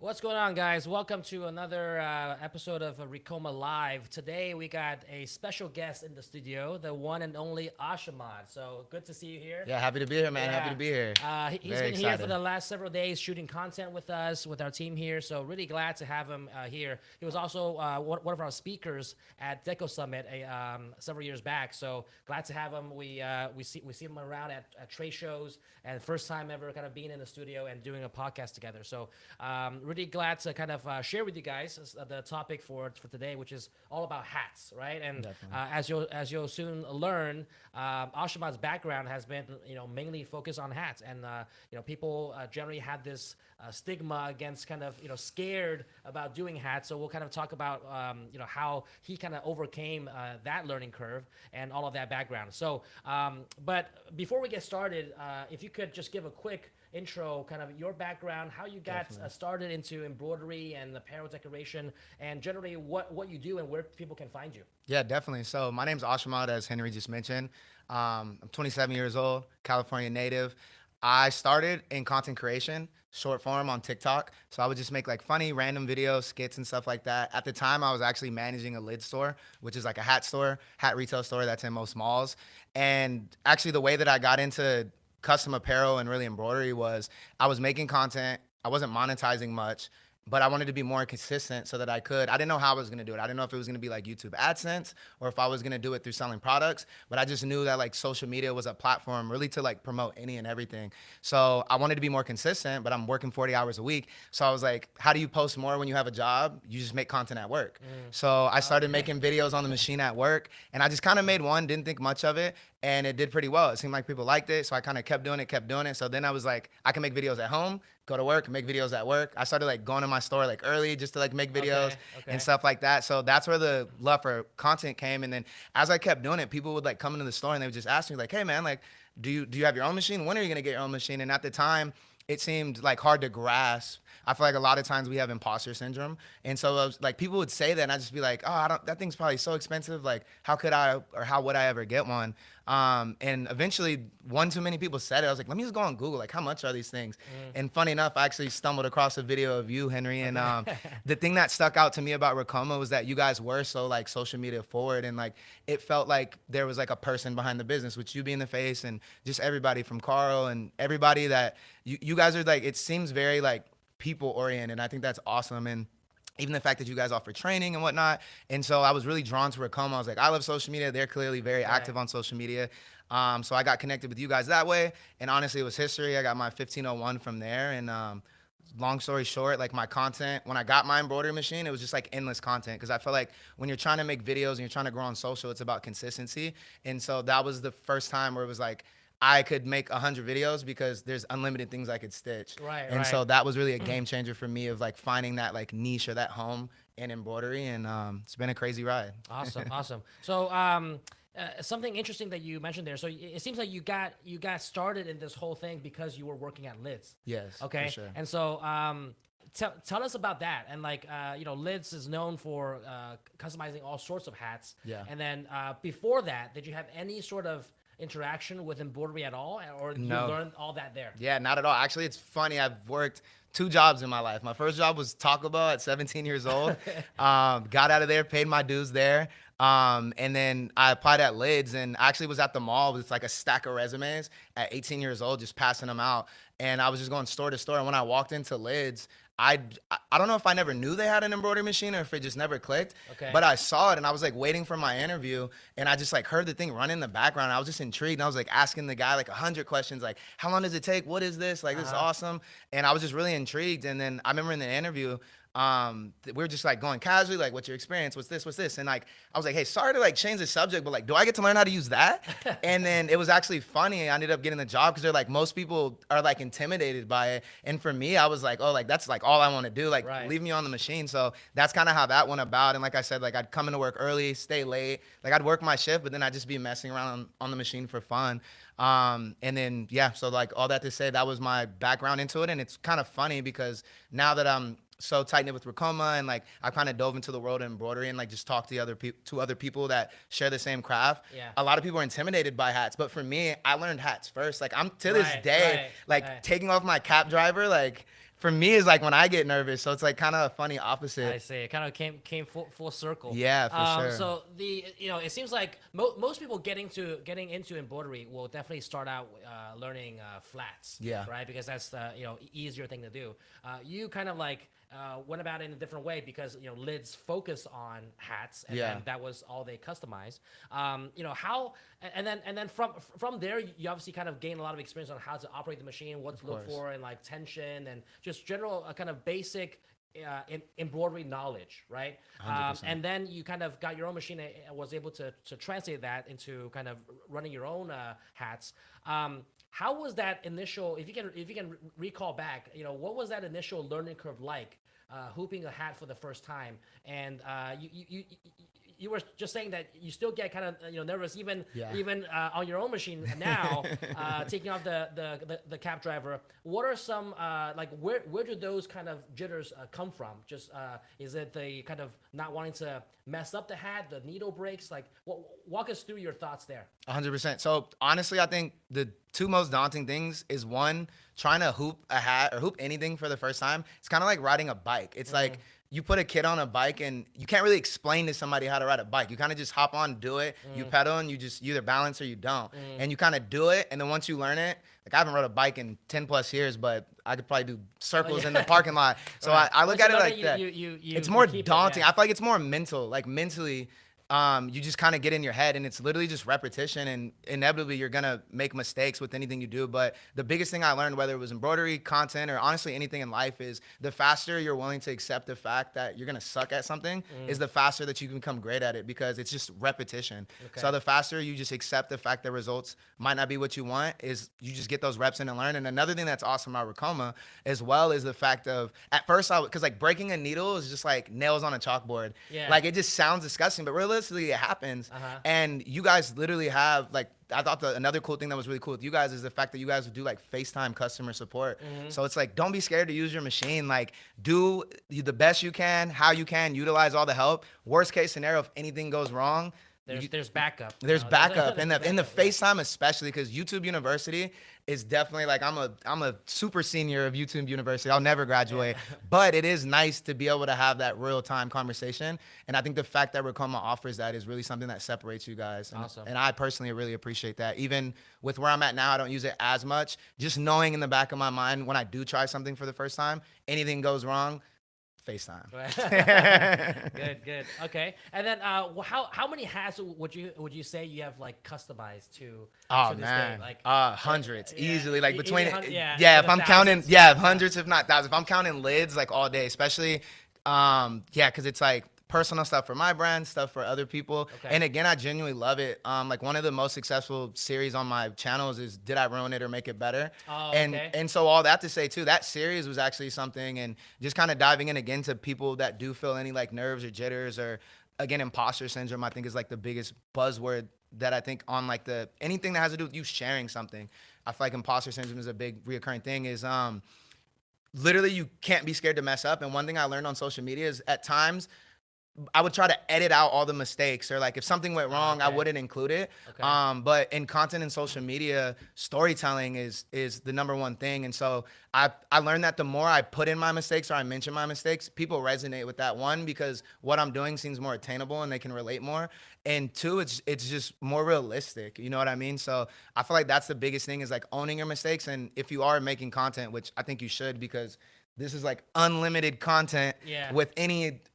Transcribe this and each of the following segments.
What's going on, guys? Welcome to another episode of Ricoma Live. Today we got a special guest in the studio, the one and only Ashamad. So good to see you here. Yeah, happy to be here, man. Happy Yeah. to be here. He's Very been here for excited. the last several days shooting content with us, with our team here. So really glad to have him here. He was also one of our speakers at Deco Summit several years back. So glad to have him. We see him around at trade shows, and first time ever kind of being in the studio and doing a podcast together. So really glad to kind of share with you guys the topic for today, which is all about hats, right? And as you'll soon learn, Ashamad's background has been mainly focused on hats, and people generally have this stigma against kind of scared about doing hats. So we'll kind of talk about how he kind of overcame that learning curve and all of that background. So but before we get started, if you could just give a quick intro, kind of your background, how you got started into embroidery and apparel decoration, and generally what you do and where people can find you. Yeah, definitely. So my name's Ashamad, as Henry just mentioned. I'm 27 years old, California native. I started in content creation, short form on TikTok. So I would just make like funny random videos, skits and stuff like that. At the time, I was actually managing a lid store, which is like a hat store, hat retail store that's in most malls. And actually the way that I got into custom apparel and really embroidery was I was making content. I wasn't monetizing much, but I wanted to be more consistent so that I didn't know how I was going to do it. I didn't know if it was going to be like YouTube AdSense or if I was going to do it through selling products, but I just knew that like social media was a platform really to like promote any and everything. So I wanted to be more consistent, but I'm working 40 hours a week. So I was like, how do you post more when you have a job? You just make content at work. So I started making videos on the machine at work, and I just kind of made one, didn't think much of it, and it did pretty well. It seemed like people liked it, so I kind of kept doing it. So then I was like, I can make videos at home, go to work, make videos at work. I started like going to my store like early just to like make videos and stuff like that. So that's where the love for content came. And then as I kept doing it, people would like come into the store and they would just ask me like, hey man, like, do you have your own machine? When are you gonna get your own machine? And at the time, it seemed like hard to grasp. I feel like a lot of times we have imposter syndrome. And so I was, like people would say that and I'd just be like, oh, that thing's probably so expensive. Like how could I, or how would I ever get one? And eventually one too many people said it. I was like, let me just go on Google. Like how much are these things? And funny enough, I actually stumbled across a video of you, Henry. And the thing that stuck out to me about Ricoma was that you guys were so like social media forward, and like it felt like there was like a person behind the business, with you being the face and just everybody from Carl and everybody that you guys are like, it seems very like people oriented. And I think that's awesome. And even the fact that you guys offer training and whatnot. And so I was really drawn to Ricoma. I was like, I love social media. They're clearly very active on social media. So I got connected with you guys that way. And honestly, it was history. I got my 1501 from there. And long story short, like my content, when I got my embroidery machine, it was just like endless content. Because I feel like when you're trying to make videos and you're trying to grow on social, it's about consistency. And so that was the first time where it was like, I could make 100 videos because there's unlimited things I could stitch. And so that was really a game changer for me of like finding that like niche or that home in embroidery. And it's been a crazy ride. Awesome. So something interesting that you mentioned there. So it seems like you got started in this whole thing because you were working at Lids. Yes, Okay. for sure. And so tell us about that. And like Lids is known for customizing all sorts of hats. Yeah. And then before that, did you have any sort of interaction with embroidery at all, or you No. learned all that there? Yeah, not at all. Actually, it's funny. I've worked 2 jobs in my life. My first job was Taco Bell at 17 years old. Got out of there, paid my dues there. And then I applied at Lids, and I actually was at the mall with like a stack of resumes at 18 years old, just passing them out. And I was just going store to store. And when I walked into Lids, I don't know if I never knew they had an embroidery machine or if it just never clicked. But I saw it and I was like waiting for my interview, and I just like heard the thing run in the background. I was just intrigued, and I was like asking the guy like 100 questions, like how long does it take? What is this? Like this is awesome. And I was just really intrigued. And then I remember in the interview, we were just like going casually, like what's your experience? What's this? And like I was like, hey, sorry to like change the subject, but like, do I get to learn how to use that? And then it was actually funny. I ended up getting the job because they're like, most people are like intimidated by it. And for me, I was like, oh, like that's like all I want to do. Like leave me on the machine. So that's kind of how that went about. And like I said, like I'd come into work early, stay late. Like I'd work my shift, but then I'd just be messing around on the machine for fun. And then, yeah, so like all that to say, that was my background into it. And it's kind of funny because now that I'm so tight knit with Ricoma, and like I kind of dove into the world of embroidery and like just talked to other people that share the same craft. A lot of people are intimidated by hats, but for me, I learned hats first. Like I'm to this day, taking off my cap driver, like for me is like when I get nervous. So it's like kind of a funny I opposite. see. It kind of came full circle. Yeah, for sure. So it seems like most people getting into embroidery will definitely start out learning flats. Yeah. Right, because that's the easier thing to do. You kind of like went about it in a different way because lids focus on hats, and Yeah. then that was all they customized. How and then from there you obviously kind of gain a lot of experience on how to operate the machine, what to look course. for, and like tension and just general kind of basic embroidery knowledge, right? 100%. And then you kind of got your own machine and was able to translate that into kind of running your own hats. How was that initial? If you can recall back, what was that initial learning curve like, hooping a hat for the first time? And you were just saying that you still get kind of nervous even Yeah. on your own machine now, taking off the cap driver. What are some like where do those kind of jitters come from? Just is it the kind of not wanting to mess up the hat, the needle breaks? Like walk us through your thoughts there. 100%. So honestly, I think the two most daunting things is one, trying to hoop a hat or hoop anything for the first time. It's kind of like riding a bike. It's like you put a kid on a bike and you can't really explain to somebody how to ride a bike. You kind of just hop on, do it. You pedal and you either balance or you don't. And you kind of do it. And then once you learn it, like I haven't rode a bike in 10 plus years, but I could probably do circles in the parking lot. So Right. I look Once at you it learn like it, that. It's more keep it, daunting. yeah. I feel like it's more mental. Like mentally, you just kind of get in your head and it's literally just repetition, and inevitably you're going to make mistakes with anything you do. But the biggest thing I learned, whether it was embroidery, content, or honestly anything in life, is the faster you're willing to accept the fact that you're going to suck at something is the faster that you can become great at it, because it's just repetition. So the faster you just accept the fact that results might not be what you want, is you just get those reps in and learn. And another thing that's awesome about Racoma as well is the fact of, at first because like breaking a needle is just like nails on a chalkboard. Yeah. Like it just sounds disgusting, but realistically it happens. And you guys literally have like, I thought another cool thing that was really cool with you guys is the fact that you guys would do like FaceTime customer support. So it's like, don't be scared to use your machine. Like do the best you can, how you can, utilize all the help. Worst case scenario, if anything goes wrong, There's backup. there's backup in the backup, FaceTime, especially because YouTube University is definitely like, I'm a super senior of YouTube University. I'll never graduate, but it is nice to be able to have that real time conversation. And I think the fact that Racoma offers that is really something that separates you guys. And, Awesome. and I personally really appreciate that. Even with where I'm at now, I don't use it as much. Just knowing in the back of my mind when I do try something for the first time, anything goes wrong, FaceTime. Good. Okay. And then, how many hats would you say you have like customized to? Oh to this man, day? Like hundreds easily. Like between yeah, if I'm counting, hundreds if not thousands. If I'm counting lids, like all day, especially, because it's like personal stuff for my brand, stuff for other people. Okay. And again, I genuinely love it. Like one of the most successful series on my channels is Did I Ruin It or Make It Better? Oh, and okay. and so all that to say too, that series was actually something, and just kind of diving in again to people that do feel any like nerves or jitters or again imposter syndrome, I think is like the biggest buzzword that I think on like anything that has to do with you sharing something. I feel like imposter syndrome is a big reoccurring thing. Is literally you can't be scared to mess up. And one thing I learned on social media is at times I would try to edit out all the mistakes, or like if something went wrong, I Okay. wouldn't include it. Okay. But in content and social media, storytelling is the number one thing. And so I learned that the more I put in my mistakes or I mention my mistakes, people resonate with that. One, because what I'm doing seems more attainable and they can relate more. And two, it's just more realistic. You know what I mean? So I feel like that's the biggest thing, is like owning your mistakes. And if you are making content, which I think you should, because this is like unlimited content with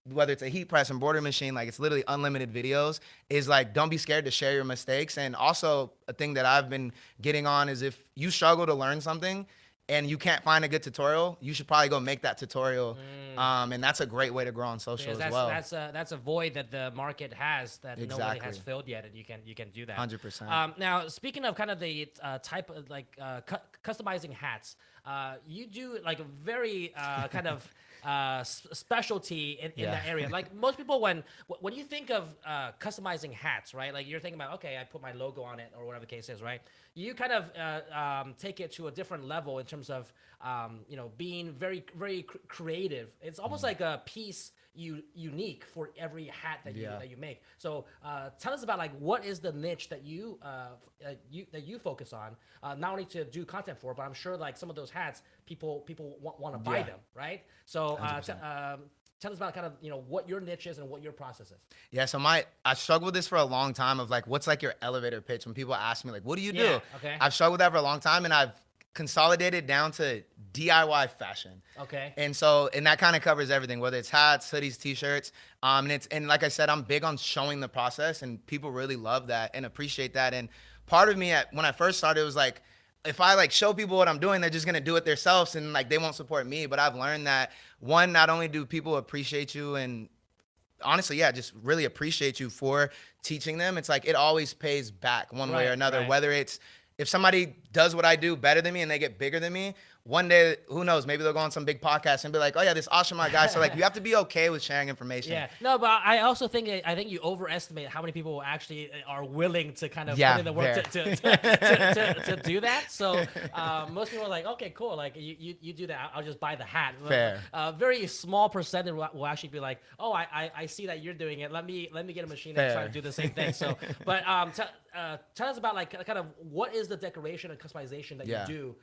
whether it's a heat press and border machine, like it's literally unlimited videos, is like, don't be scared to share your mistakes. And also a thing that I've been getting on is, if you struggle to learn something and you can't find a good tutorial, you should probably go make that tutorial. And that's a great way to grow on social as well. That's a void that the market has that nobody has Exactly. filled yet, and you can do that. 100%. Now, speaking of kind of the type of like customizing hats, you do like a very kind of specialty in that area. Like most people, when you think of customizing hats, right? Like you're thinking about, okay, I put my logo on it or whatever the case is, right? you kind of take it to a different level in terms of being very creative. It's almost like a piece unique for every hat that you make. So tell us about like what is the niche that you focus on, not only to do content for, but I'm sure like some of those hats people want to buy them, right? So tell us about kind of what your niche is and what your process is. Yeah, so I struggled with this for a long time of like, what's like your elevator pitch when people ask me like, what do you do? Okay. I've struggled with that for a long time, and I've consolidated down to DIY fashion. Okay. And that kind of covers everything, whether it's hats, hoodies, t-shirts. And like I said, I'm big on showing the process, and people really love that and appreciate that. And part of me when I first started was like, if I like show people what I'm doing, they're just gonna do it themselves and like they won't support me. But I've learned that one, not only do people appreciate you and honestly, just really appreciate you for teaching them, it's like it always pays back one way or another. Right. Whether it's if somebody does what I do better than me and they get bigger than me, one day, who knows, maybe they'll go on some big podcast and be like, oh yeah, this Ashamad guy. So like you have to be okay with sharing information. Yeah, no, but I also think you overestimate how many people actually are willing to kind of put in the work to do that. So most people are like, okay, cool, like you do that, I'll just buy the hat. Fair. Very small percentage will actually be like, oh, I see that you're doing it. Let me get a machine and try to do the same thing. So, but tell us about like kind of what is the decoration and customization that you do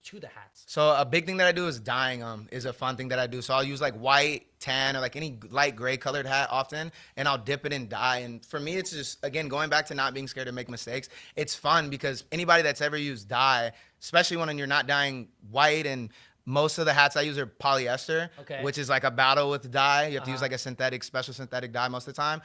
to the hats. So a big thing that I do is dyeing them is a fun thing that I do. So I'll use like white, tan, or like any light gray colored hat often, and I'll dip it in dye. And for me, it's just, again, going back to not being scared to make mistakes. It's fun because anybody that's ever used dye, especially when you're not dyeing white, and most of the hats I use are polyester, which is like a battle with dye. You have to use like a special synthetic dye most of the time.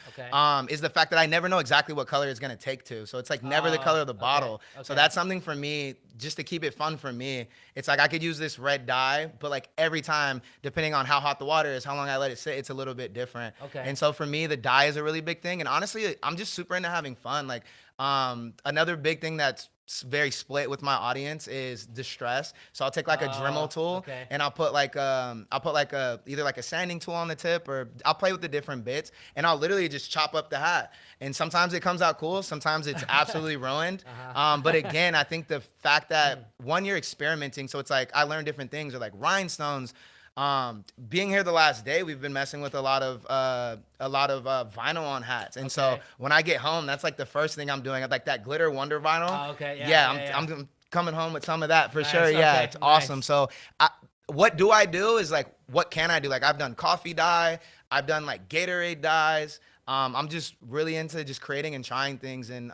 Is the fact that I never know exactly what color it's gonna take to. So it's like never the color of the bottle. So that's something for me, just to keep it fun for me. It's like I could use this red dye, but like every time, depending on how hot the water is, how long I let it sit, it's a little bit different. And so for me, the dye is a really big thing. And honestly, I'm just super into having fun. Like another big thing that's very split with my audience is distress. So I'll take like a Dremel tool and I'll put like either like a sanding tool on the tip, or I'll play with the different bits and I'll literally just chop up the hat. And sometimes it comes out cool, sometimes it's absolutely ruined. But again, I think the fact that one, you're experimenting, so it's like I learned different things, or like rhinestones. Being here the last day, we've been messing with a lot of vinyl on hats, and so when I get home, that's like the first thing I'm doing. Like that glitter Wonder vinyl. I'm coming home with some of that for sure. It's awesome. So what do I do is like, what can I do? Like I've done coffee dye, I've done like Gatorade dyes. I'm just really into just creating and trying things. And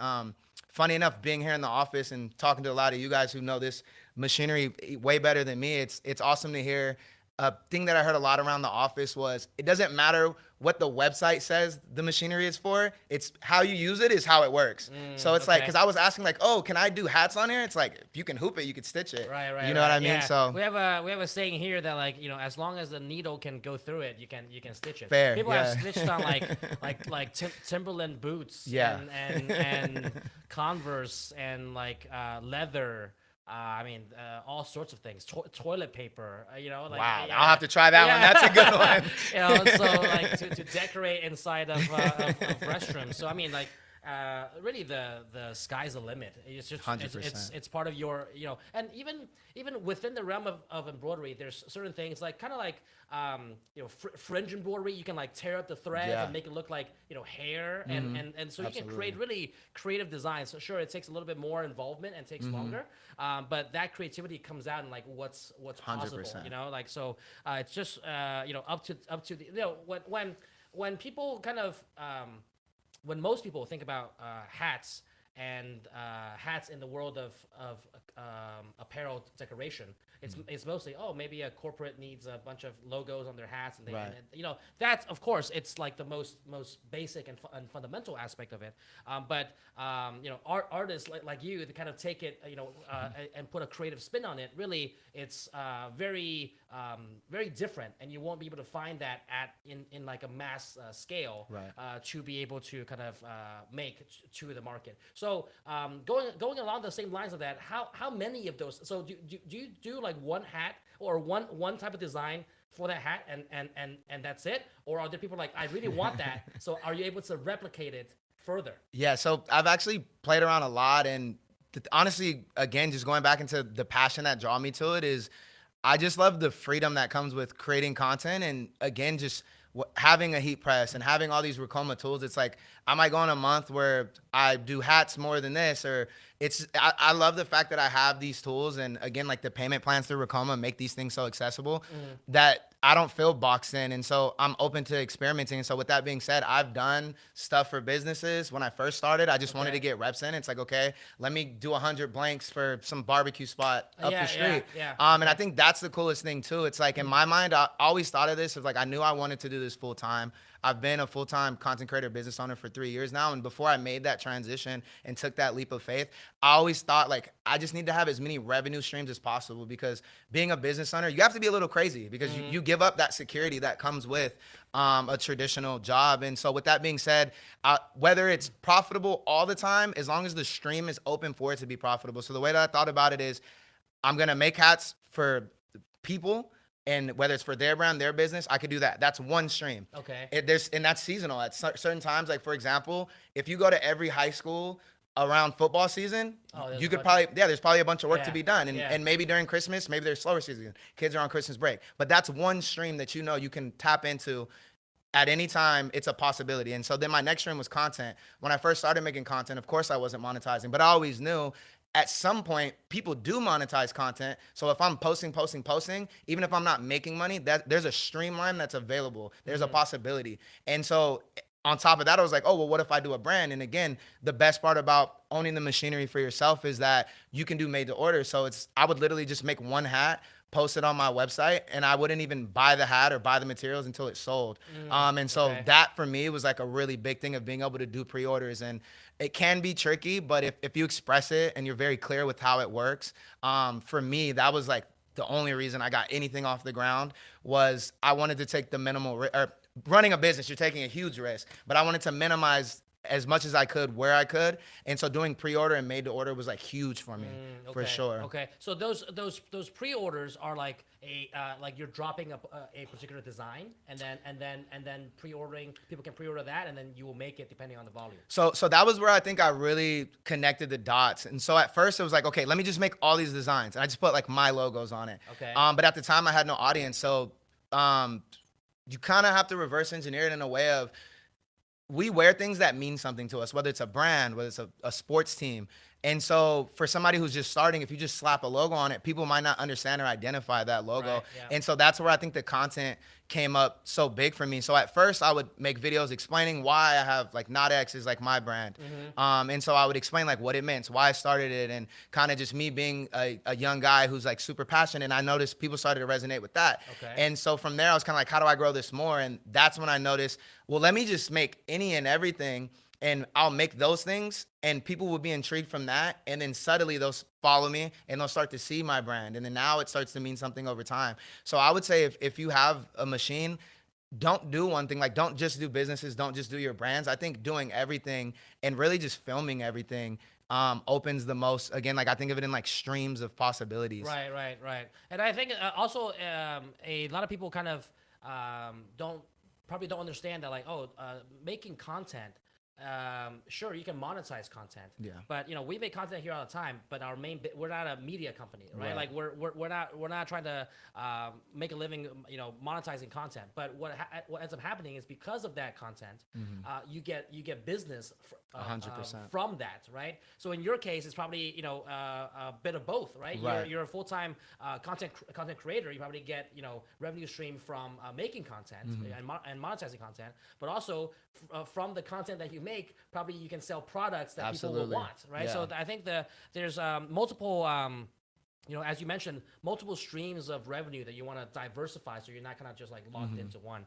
funny enough, being here in the office and talking to a lot of you guys who know this machinery way better than me, it's awesome to hear. A thing that I heard a lot around the office was, it doesn't matter what the website says the machinery is for, it's how you use it is how it works. So it's like, because I was asking like, oh, can I do hats on here? It's like, if you can hoop it, you can stitch it. Right. You know what I mean? Yeah. So we have a saying here that like, as long as the needle can go through it, you can stitch it. Fair. People have stitched on like Timberland boots and Converse and like leather. All sorts of things. Toilet paper. Like, wow, I'll have to try that one. That's a good one. So like to decorate inside of restrooms. So really the sky's the limit. It's just 100%. It's part of your and even within the realm of embroidery, there's certain things like kind of like fringe embroidery. You can like tear up the threads and make it look like hair, and so you can create really creative designs. So sure, it takes a little bit more involvement and takes longer, but that creativity comes out in like what's possible. 100%. Like so it's just up to the when people kind of when most people think about hats and hats in the world of apparel decoration, it's mostly, oh, maybe a corporate needs a bunch of logos on their hats, and that's, of course, it's like the most basic and fundamental aspect of it. But artists like you, to kind of take it and put a creative spin on it, really it's very different, and you won't be able to find that in like a mass scale to be able to kind of make to the market. So going along the same lines of that, how many of those? So do you do like one hat or one type of design for that hat and that's it, or are there people like, I really want that? So are you able to replicate it further? Yeah, so I've actually played around a lot, and honestly, again, just going back into the passion that draw me to it is I just love the freedom that comes with creating content. And again, just having a heat press and having all these Racoma tools. It's like I might go on a month where I do hats more than this, or I love the fact that I have these tools. And again, like the payment plans through Racoma make these things so accessible that I don't feel boxed in. And so I'm open to experimenting. And so with that being said, I've done stuff for businesses. When I first started, I just wanted to get reps in. It's like, okay, let me do 100 blanks for some barbecue spot up the street. And I think that's the coolest thing too. It's like in my mind, I always thought of this as like, I knew I wanted to do this full time. I've been a full-time content creator business owner for 3 years now. And before I made that transition and took that leap of faith, I always thought like, I just need to have as many revenue streams as possible, because being a business owner, you have to be a little crazy because you give up that security that comes with a traditional job. And so with that being said, whether it's profitable all the time, as long as the stream is open for it to be profitable. So the way that I thought about it is I'm going to make hats for people, and whether it's for their brand, their business, I could do that. That's one stream. Okay. And that's seasonal. At certain times, like for example, if you go to every high school around football season, you could probably, there's probably a bunch of work to be done. And maybe during Christmas, maybe there's slower season. Kids are on Christmas break. But that's one stream that you know you can tap into at any time. It's a possibility. And so then my next stream was content. When I first started making content, of course I wasn't monetizing, but I always knew at some point people do monetize content. So if I'm posting, even if I'm not making money, there's a streamline that's available. There's a possibility. And so on top of that, I was like, oh, well, what if I do a brand? And again, the best part about owning the machinery for yourself is that you can do made to order. So I would literally just make one hat, post it on my website, and I wouldn't even buy the hat or buy the materials until it's sold. And so that for me was like a really big thing of being able to do pre-orders. And it can be tricky, but if you express it and you're very clear with how it works, for me, that was like the only reason I got anything off the ground. Was I wanted to take the minimal or running a business, you're taking a huge risk, but I wanted to minimize as much as I could where I could. And so doing pre-order and made to order was like huge for me, for sure. Okay. So those pre-orders are like like you're dropping a particular design, and then pre-ordering, people can pre-order that, and then you will make it depending on the volume. So that was where I think I really connected the dots. And so at first it was like, okay, let me just make all these designs. And I just put like my logos on it. Okay. But at the time I had no audience. So you kind of have to reverse engineer it in a way of, we wear things that mean something to us, whether it's a brand, whether it's a sports team. And so for somebody who's just starting, if you just slap a logo on it, people might not understand or identify that logo. Right, yeah. And so that's where I think the content came up so big for me. So at first I would make videos explaining why I have like Not X is like my brand. And so I would explain like what it meant, why I started it, and kind of just me being a young guy who's like super passionate. And I noticed people started to resonate with that. Okay. And so from there I was kind of like, how do I grow this more? And that's when I noticed, well, let me just make any and everything, and I'll make those things, and people will be intrigued from that. And then suddenly they'll follow me and they'll start to see my brand. And then now it starts to mean something over time. So I would say if you have a machine, don't do one thing. Like, don't just do businesses, don't just do your brands. I think doing everything and really just filming everything opens the most, again, like I think of it in like streams of possibilities. Right. And I think also a lot of people kind of probably don't understand that, like, making content, sure, you can monetize content, but we make content here all the time, but we're not a media company, right? Like we're not trying to make a living monetizing content. But what ends up happening is, because of that content, you get business 100% from that, right? So in your case, it's probably a bit of both, right? You're a full-time content creator. You probably get revenue stream from making content and monetizing content, but also from the content that you make, probably you can sell products that people will want, right? Yeah. So I think there's multiple, as you mentioned, multiple streams of revenue that you want to diversify, so you're not kind of just like locked into one.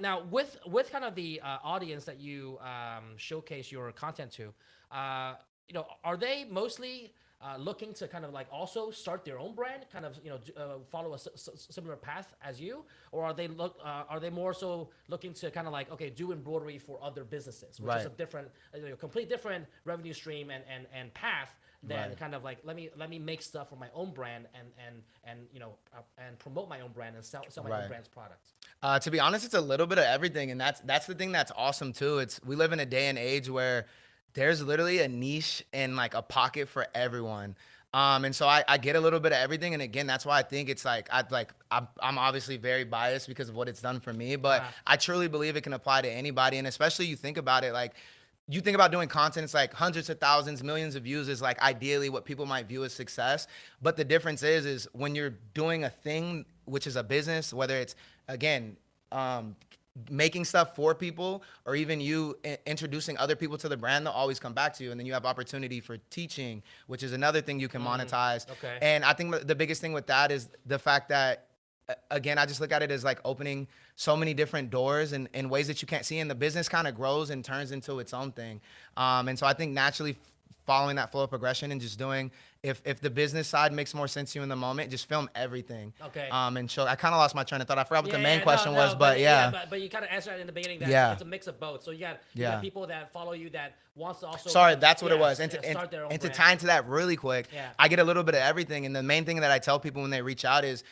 Now, with kind of the audience that you showcase your content to, are they mostly looking to kind of like also start their own brand, kind of follow a similar path as you, or are they more so looking to kind of like, okay, do embroidery for other businesses, which is a different, complete different revenue stream and path than kind of like, let me make stuff for my own brand and promote my own brand and sell my own brand's products. To be honest, it's a little bit of everything, and that's the thing that's awesome too. We live in a day and age where There's literally a niche and like a pocket for everyone. And so I get a little bit of everything. And again, that's why I think it's like, I'm obviously very biased because of what it's done for me, but I truly believe it can apply to anybody. And especially you think about it, like you think about doing content, it's like hundreds of thousands, millions of views is like ideally what people might view as success. But the difference is when you're doing a thing, which is a business, whether it's again, making stuff for people or even you introducing other people to the brand, they'll always come back to you. And then you have opportunity for teaching, which is another thing you can monetize. Okay. And I think the biggest thing with that is the fact that again, I just look at it as like opening so many different doors and in ways that you can't see, and the business kind of grows and turns into its own thing. And so I think naturally following that flow of progression and just doing, if the business side makes more sense to you in the moment, just film everything. Okay. And show. I kind of lost my train of thought. I forgot what the main no, question no, was, but yeah. But you kind of answered it in the beginning that it's a mix of both. So you got people that follow you that wants to also. Sorry, that's what it was. And, start their own and to brand. tie into that really quick, I get a little bit of everything. And the main thing that I tell people when they reach out is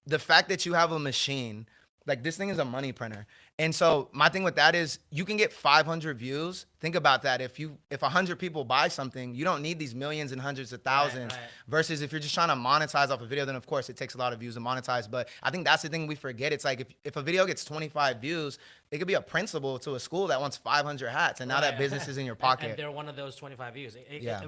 the fact that you have a machine. Like this thing is a money printer. And so my thing with that is you can get 500 views. Think about that. If 100 people buy something, you don't need these millions and hundreds of thousands. Right. Versus if you're just trying to monetize off a video, then of course it takes a lot of views to monetize. But I think that's the thing we forget. It's like if a video gets 25 views, it could be a principal to a school that wants 500 hats. And now that business is in your pocket. And they're one of those 25 views.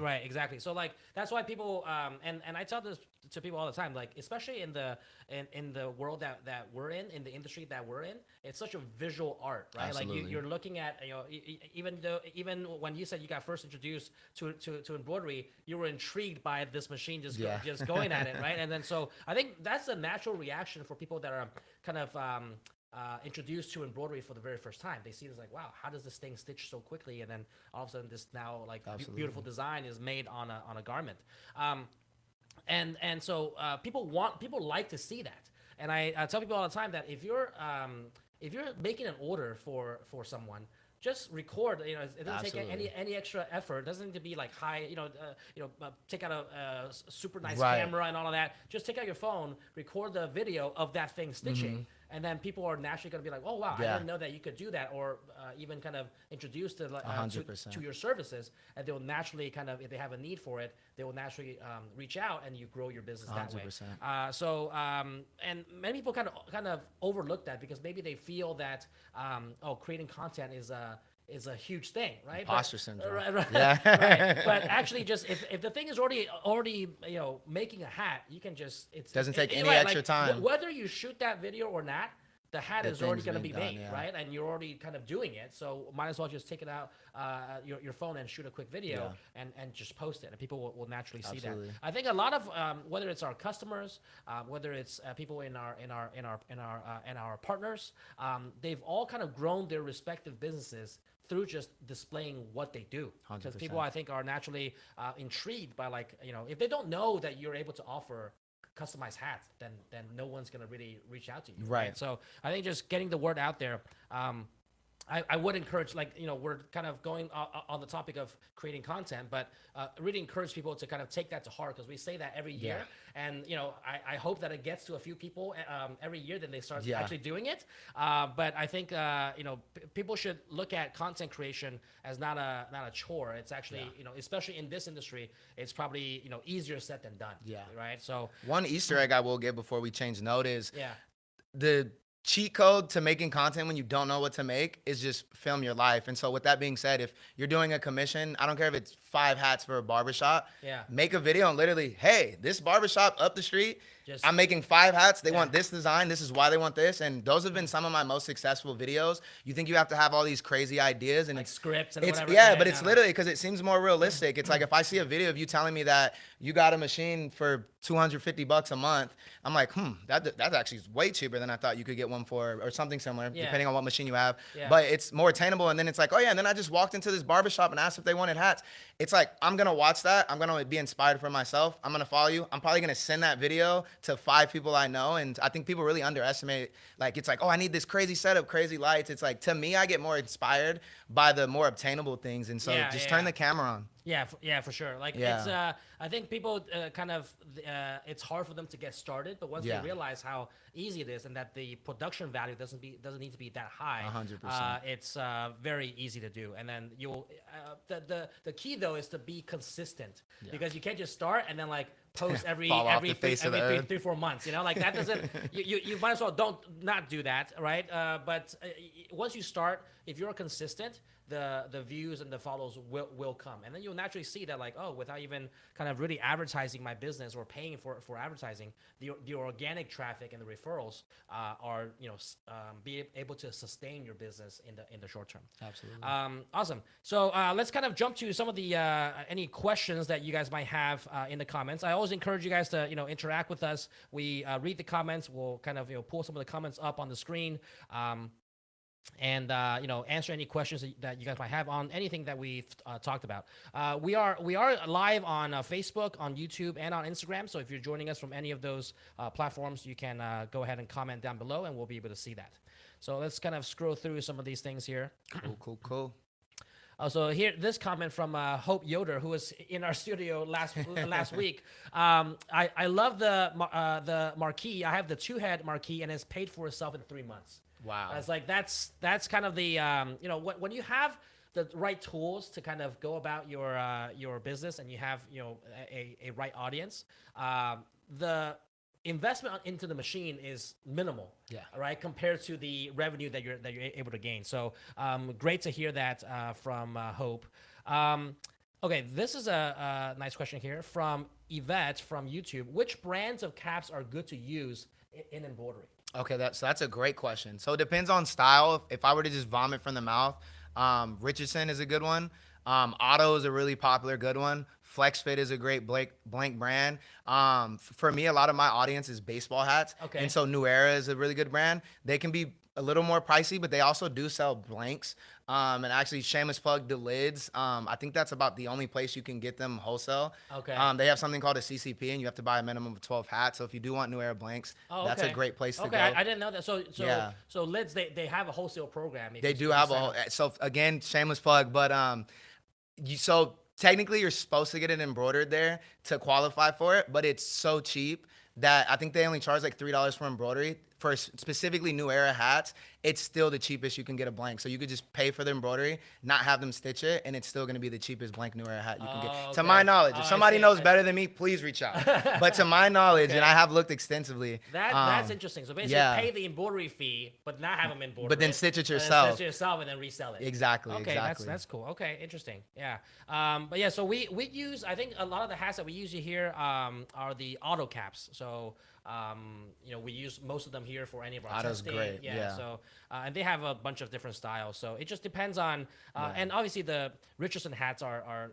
Right, exactly. So like that's why people and I tell this to people all the time, like especially in the world that we're in the industry that we're in, it's such a visual art, right? Absolutely. Like you're looking at, even when you said you got first introduced to embroidery, you were intrigued by this machine just going at it, right? And then so I think that's a natural reaction for people that are kind of introduced to embroidery for the very first time. They see this like, wow, how does this thing stitch so quickly? And then all of a sudden this now like beautiful design is made on a garment. And so people like to see that. And I tell people all the time that if you're making an order for someone, just record. It doesn't take any extra effort. It doesn't need to be like high. Take out a super nice camera and all of that. Just take out your phone, record the video of that thing stitching, and then people are naturally going to be like, "Oh wow, I didn't know that you could do that," or even kind of introduce to your services, and they'll naturally kind of, if they have a need for it, they will naturally reach out, and you grow your business that 100%. way. And many people kind of overlook that because maybe they feel that creating content is a huge thing, right? Imposter syndrome. Right. But actually, just if the thing is already making a hat, you can just doesn't take any extra time. Whether you shoot that video or not, the hat is already going to be made, right? And you're already kind of doing it, so might as well just take it out your phone and shoot a quick video and just post it, and people will naturally see that. I think a lot of whether it's our customers, whether it's people in our partners, they've all kind of grown their respective businesses through just displaying what they do. Because people, I think, are naturally intrigued by, like, if they don't know that you're able to offer customized hats, then no one's going to really reach out to you. Right. So I think just getting the word out there. I would encourage, like, we're kind of going on the topic of creating content, but really encourage people to kind of take that to heart, because we say that every year. And, I hope that it gets to a few people every year, then they start actually doing it. But I think, people should look at content creation as not a chore. It's actually, especially in this industry, it's probably, easier said than done. Right. So one Easter egg I will give before we change note is the cheat code to making content when you don't know what to make is just film your life. And so with that being said, if you're doing a commission, I don't care if it's 5 hats for a barbershop, make a video and literally, hey, this barbershop up the street, I'm making 5 hats. They want this design. This is why they want this. And those have been some of my most successful videos. You think you have to have all these crazy ideas and like scripts and it's, whatever. But it's literally because it seems more realistic. It's like if I see a video of you telling me that you got a machine for $250 a month, I'm like, that's actually way cheaper than I thought you could get one for, or something similar, depending on what machine you have. But it's more attainable. And then it's like, oh yeah, and then I just walked into this barbershop and asked if they wanted hats. It's like, I'm gonna watch that. I'm gonna be inspired for myself. I'm gonna follow you. I'm probably gonna send that video to 5 people I know. And I think people really underestimate, like, it's like, oh, I need this crazy setup, crazy lights. It's like, to me, I get more inspired by the more obtainable things. And so Yeah, just yeah. turn the camera on. Yeah, for sure. Like Yeah. it's, I think people kind of, it's hard for them to get started, but once Yeah. they realize how easy it is and that the production value doesn't need to be that high, 100%. it's very easy to do. And then you'll, the key though is to be consistent because you can't just start and then like post every Fall off the face of the earth. 3-4 months. You know, like that doesn't. You might as well not do that, right? But once you start, if you're consistent, the views and the follows will come, and then you'll naturally see that, like, oh, without even kind of really advertising my business or paying for advertising, the organic traffic and the referrals are be able to sustain your business in the short term. Absolutely. Awesome. So let's kind of jump to some of the any questions that you guys might have in the comments. I always encourage you guys to interact with us. We read the comments. We'll kind of pull some of the comments up on the screen. And answer any questions that you guys might have on anything that we've talked about. We are live on Facebook, on YouTube, and on Instagram. So if you're joining us from any of those platforms, you can go ahead and comment down below, and we'll be able to see that. So let's kind of scroll through some of these things here. Cool. So here, this comment from Hope Yoder, who was in our studio last week. I love the marquee. I have the 2-head marquee, and it's paid for itself in 3 months. Wow. It's like that's kind of the when you have the right tools to kind of go about your business, and you have a right audience, the investment into the machine is minimal, right, compared to the revenue that you're able to gain. So great to hear that from Hope. Okay, this is a nice question here from Yvette from YouTube. Which brands of caps are good to use in embroidery? Okay, that's a great question. So it depends on style. If I were to just vomit from the mouth, Richardson is a good one. Otto is a really popular good one. FlexFit is a great blank brand. For me, a lot of my audience is baseball hats. Okay. And so New Era is a really good brand. They can be a little more pricey, but they also do sell blanks. And actually, shameless plug, the lids. I think that's about the only place you can get them wholesale. Okay. They have something called a CCP, and you have to buy a minimum of 12 hats. So if you do want New Era blanks, that's a great place to go. Okay, I didn't know that. So Yeah. so lids, they have a wholesale program. They do have so again, shameless plug, but so technically you're supposed to get it embroidered there to qualify for it, but it's so cheap that I think they only charge like $3 for embroidery. For specifically New Era hats, it's still the cheapest you can get a blank. So you could just pay for the embroidery, not have them stitch it, and it's still going to be the cheapest blank New Era hat you can get. To my knowledge, if somebody knows better than me, please reach out. But to my knowledge, and I have looked extensively. That's interesting. So basically, pay the embroidery fee, but not have them embroidered. But then stitch it yourself. Stitch it yourself and then resell it. Exactly. Okay, that's cool. Okay, interesting. Yeah. But yeah, so we use, I think a lot of the hats that we use here are the auto caps. So we use most of them here for any of our Auto's testing. great. Yeah. So and they have a bunch of different styles. So it just depends on and obviously the Richardson hats are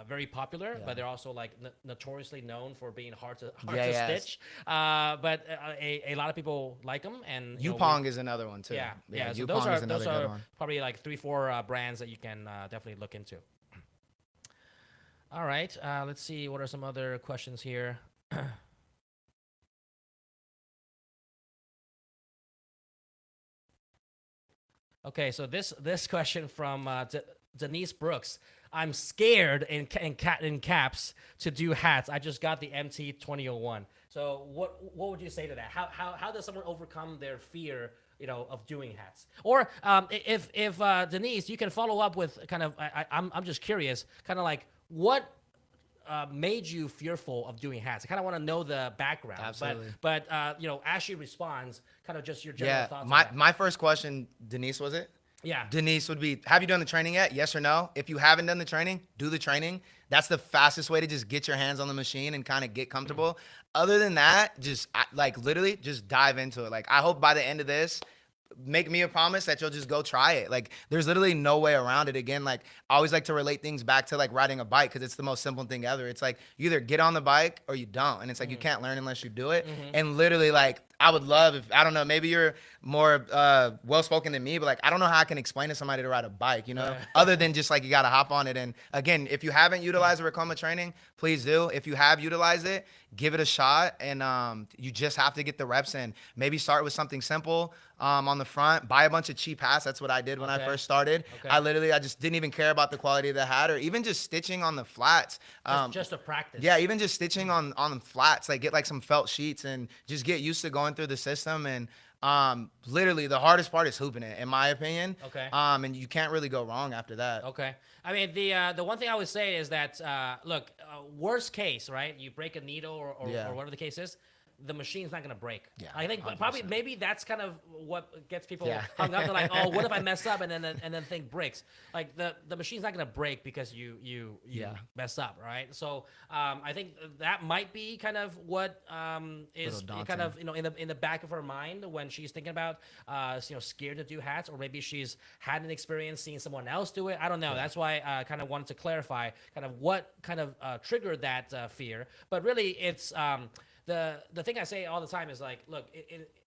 very popular, but they're also like notoriously known for being hard to stitch. But a lot of people like them, and Yupong is another one too. Yeah. So Yupong those are probably like 3-4 brands that you can definitely look into. All right. Let's see. What are some other questions here? Okay, so this question from Denise Brooks. I'm scared in caps to do hats. I just got the MT 2001. So what would you say to that? How does someone overcome their fear, of doing hats? Or if Denise, you can follow up with kind of I'm just curious, kind of like what made you fearful of doing hats? I kind of want to know the background. Absolutely. But as she responds, kind of just your general thoughts. My first question, Denise, was it? Yeah. Denise would be, have you done the training yet? Yes or no? If you haven't done the training, do the training. That's the fastest way to just get your hands on the machine and kind of get comfortable. Other than that, just literally just dive into it. Like, I hope by the end of this, make me a promise that you'll just go try it. Like, there's literally no way around it. Again, like, I always like to relate things back to like riding a bike, because it's the most simple thing ever. It's like you either get on the bike or you don't, and it's like you can't learn unless you do it. And literally, like, I would love if, I don't know, maybe you're more well spoken than me, but like I don't know how I can explain to somebody to ride a bike, you know, other than just like you got to hop on it. And again, if you haven't utilized the Racoma training, please do. If you have utilized it, give it a shot, and you just have to get the reps in. Maybe start with something simple on the front. Buy a bunch of cheap hats. That's what I did when I first started. I just didn't even care about the quality of the hat, or even just stitching on the flats. Just to practice. Yeah, even just stitching on the flats. Like get like some felt sheets and just get used to going through the system. And literally the hardest part is hooping it, in my opinion. Okay. And you can't really go wrong after that. Okay. I mean, the one thing I would say is that, look, worst case, right? You break a needle or whatever the case is, the machine's not going to break. Yeah, I think 100%. Probably maybe that's kind of what gets people hung up. They're like, oh, what if I mess up and then thing breaks? Like the machine's not going to break because you mess up, right? So I think that might be kind of what is kind of in the back of her mind when she's thinking about scared to do hats, or maybe she's had an experience seeing someone else do it. I don't know. That's why I kind of wanted to clarify kind of what kind of triggered that fear. But really, it's the thing I say all the time is like, look,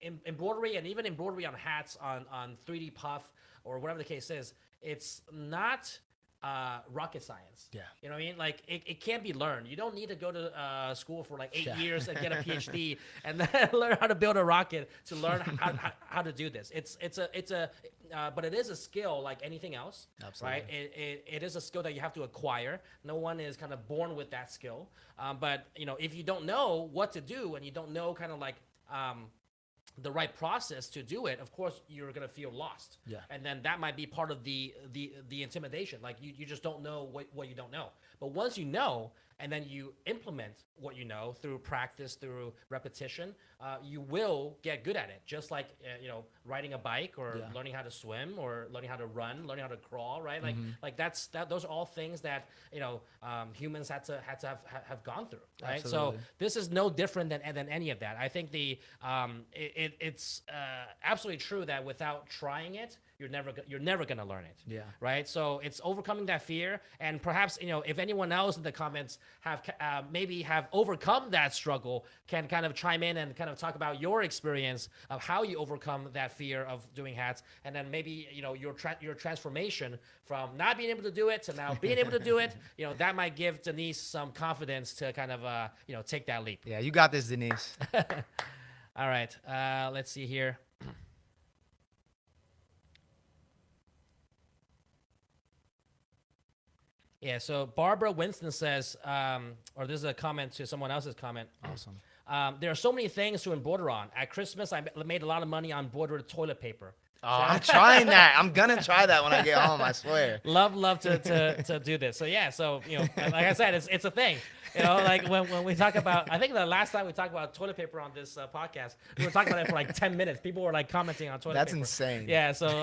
in embroidery, and even embroidery on hats, on 3D puff or whatever the case is, it's not rocket science. Yeah. You know what I mean? Like it can't be learned. You don't need to go to school for like 8 years and get a PhD and then learn how to build a rocket to learn how to do this. But it is a skill like anything else. Absolutely. Right? It is a skill that you have to acquire. No one is kind of born with that skill. But if you don't know what to do, and you don't know kind of like the right process to do it, of course you're gonna feel lost. Yeah. And then that might be part of the intimidation. Like you just don't know what you don't know. But once you know, and then you implement what you know through practice, through repetition, you will get good at it. Just like riding a bike, or learning how to swim, or learning how to run, learning how to crawl, right? Like those are all things that humans had to have gone through, right? Absolutely. So this is no different than any of that. I think it's absolutely true that without trying it, you're never gonna learn it. Yeah. Right. So it's overcoming that fear, and perhaps if anyone else in the comments have maybe have overcome that struggle, can kind of chime in and kind of talk about your experience of how you overcome that fear of doing hats, and then maybe your transformation from not being able to do it to now being able to do it. That might give Denise some confidence to kind of take that leap. Yeah, you got this, Denise. All right. Let's see here. Yeah, so Barbara Winston says, or this is a comment to someone else's comment. Awesome. There are so many things to embroider on. At Christmas, I made a lot of money on embroidered toilet paper. Oh, I'm trying that. I'm gonna try that when I get home, I swear. Love to do this. So yeah, like I said, it's a thing. Like when we talk about, I think the last time we talked about toilet paper on this podcast, we were talking about it for like 10 minutes. People were like commenting on toilet paper. That's insane. Yeah, so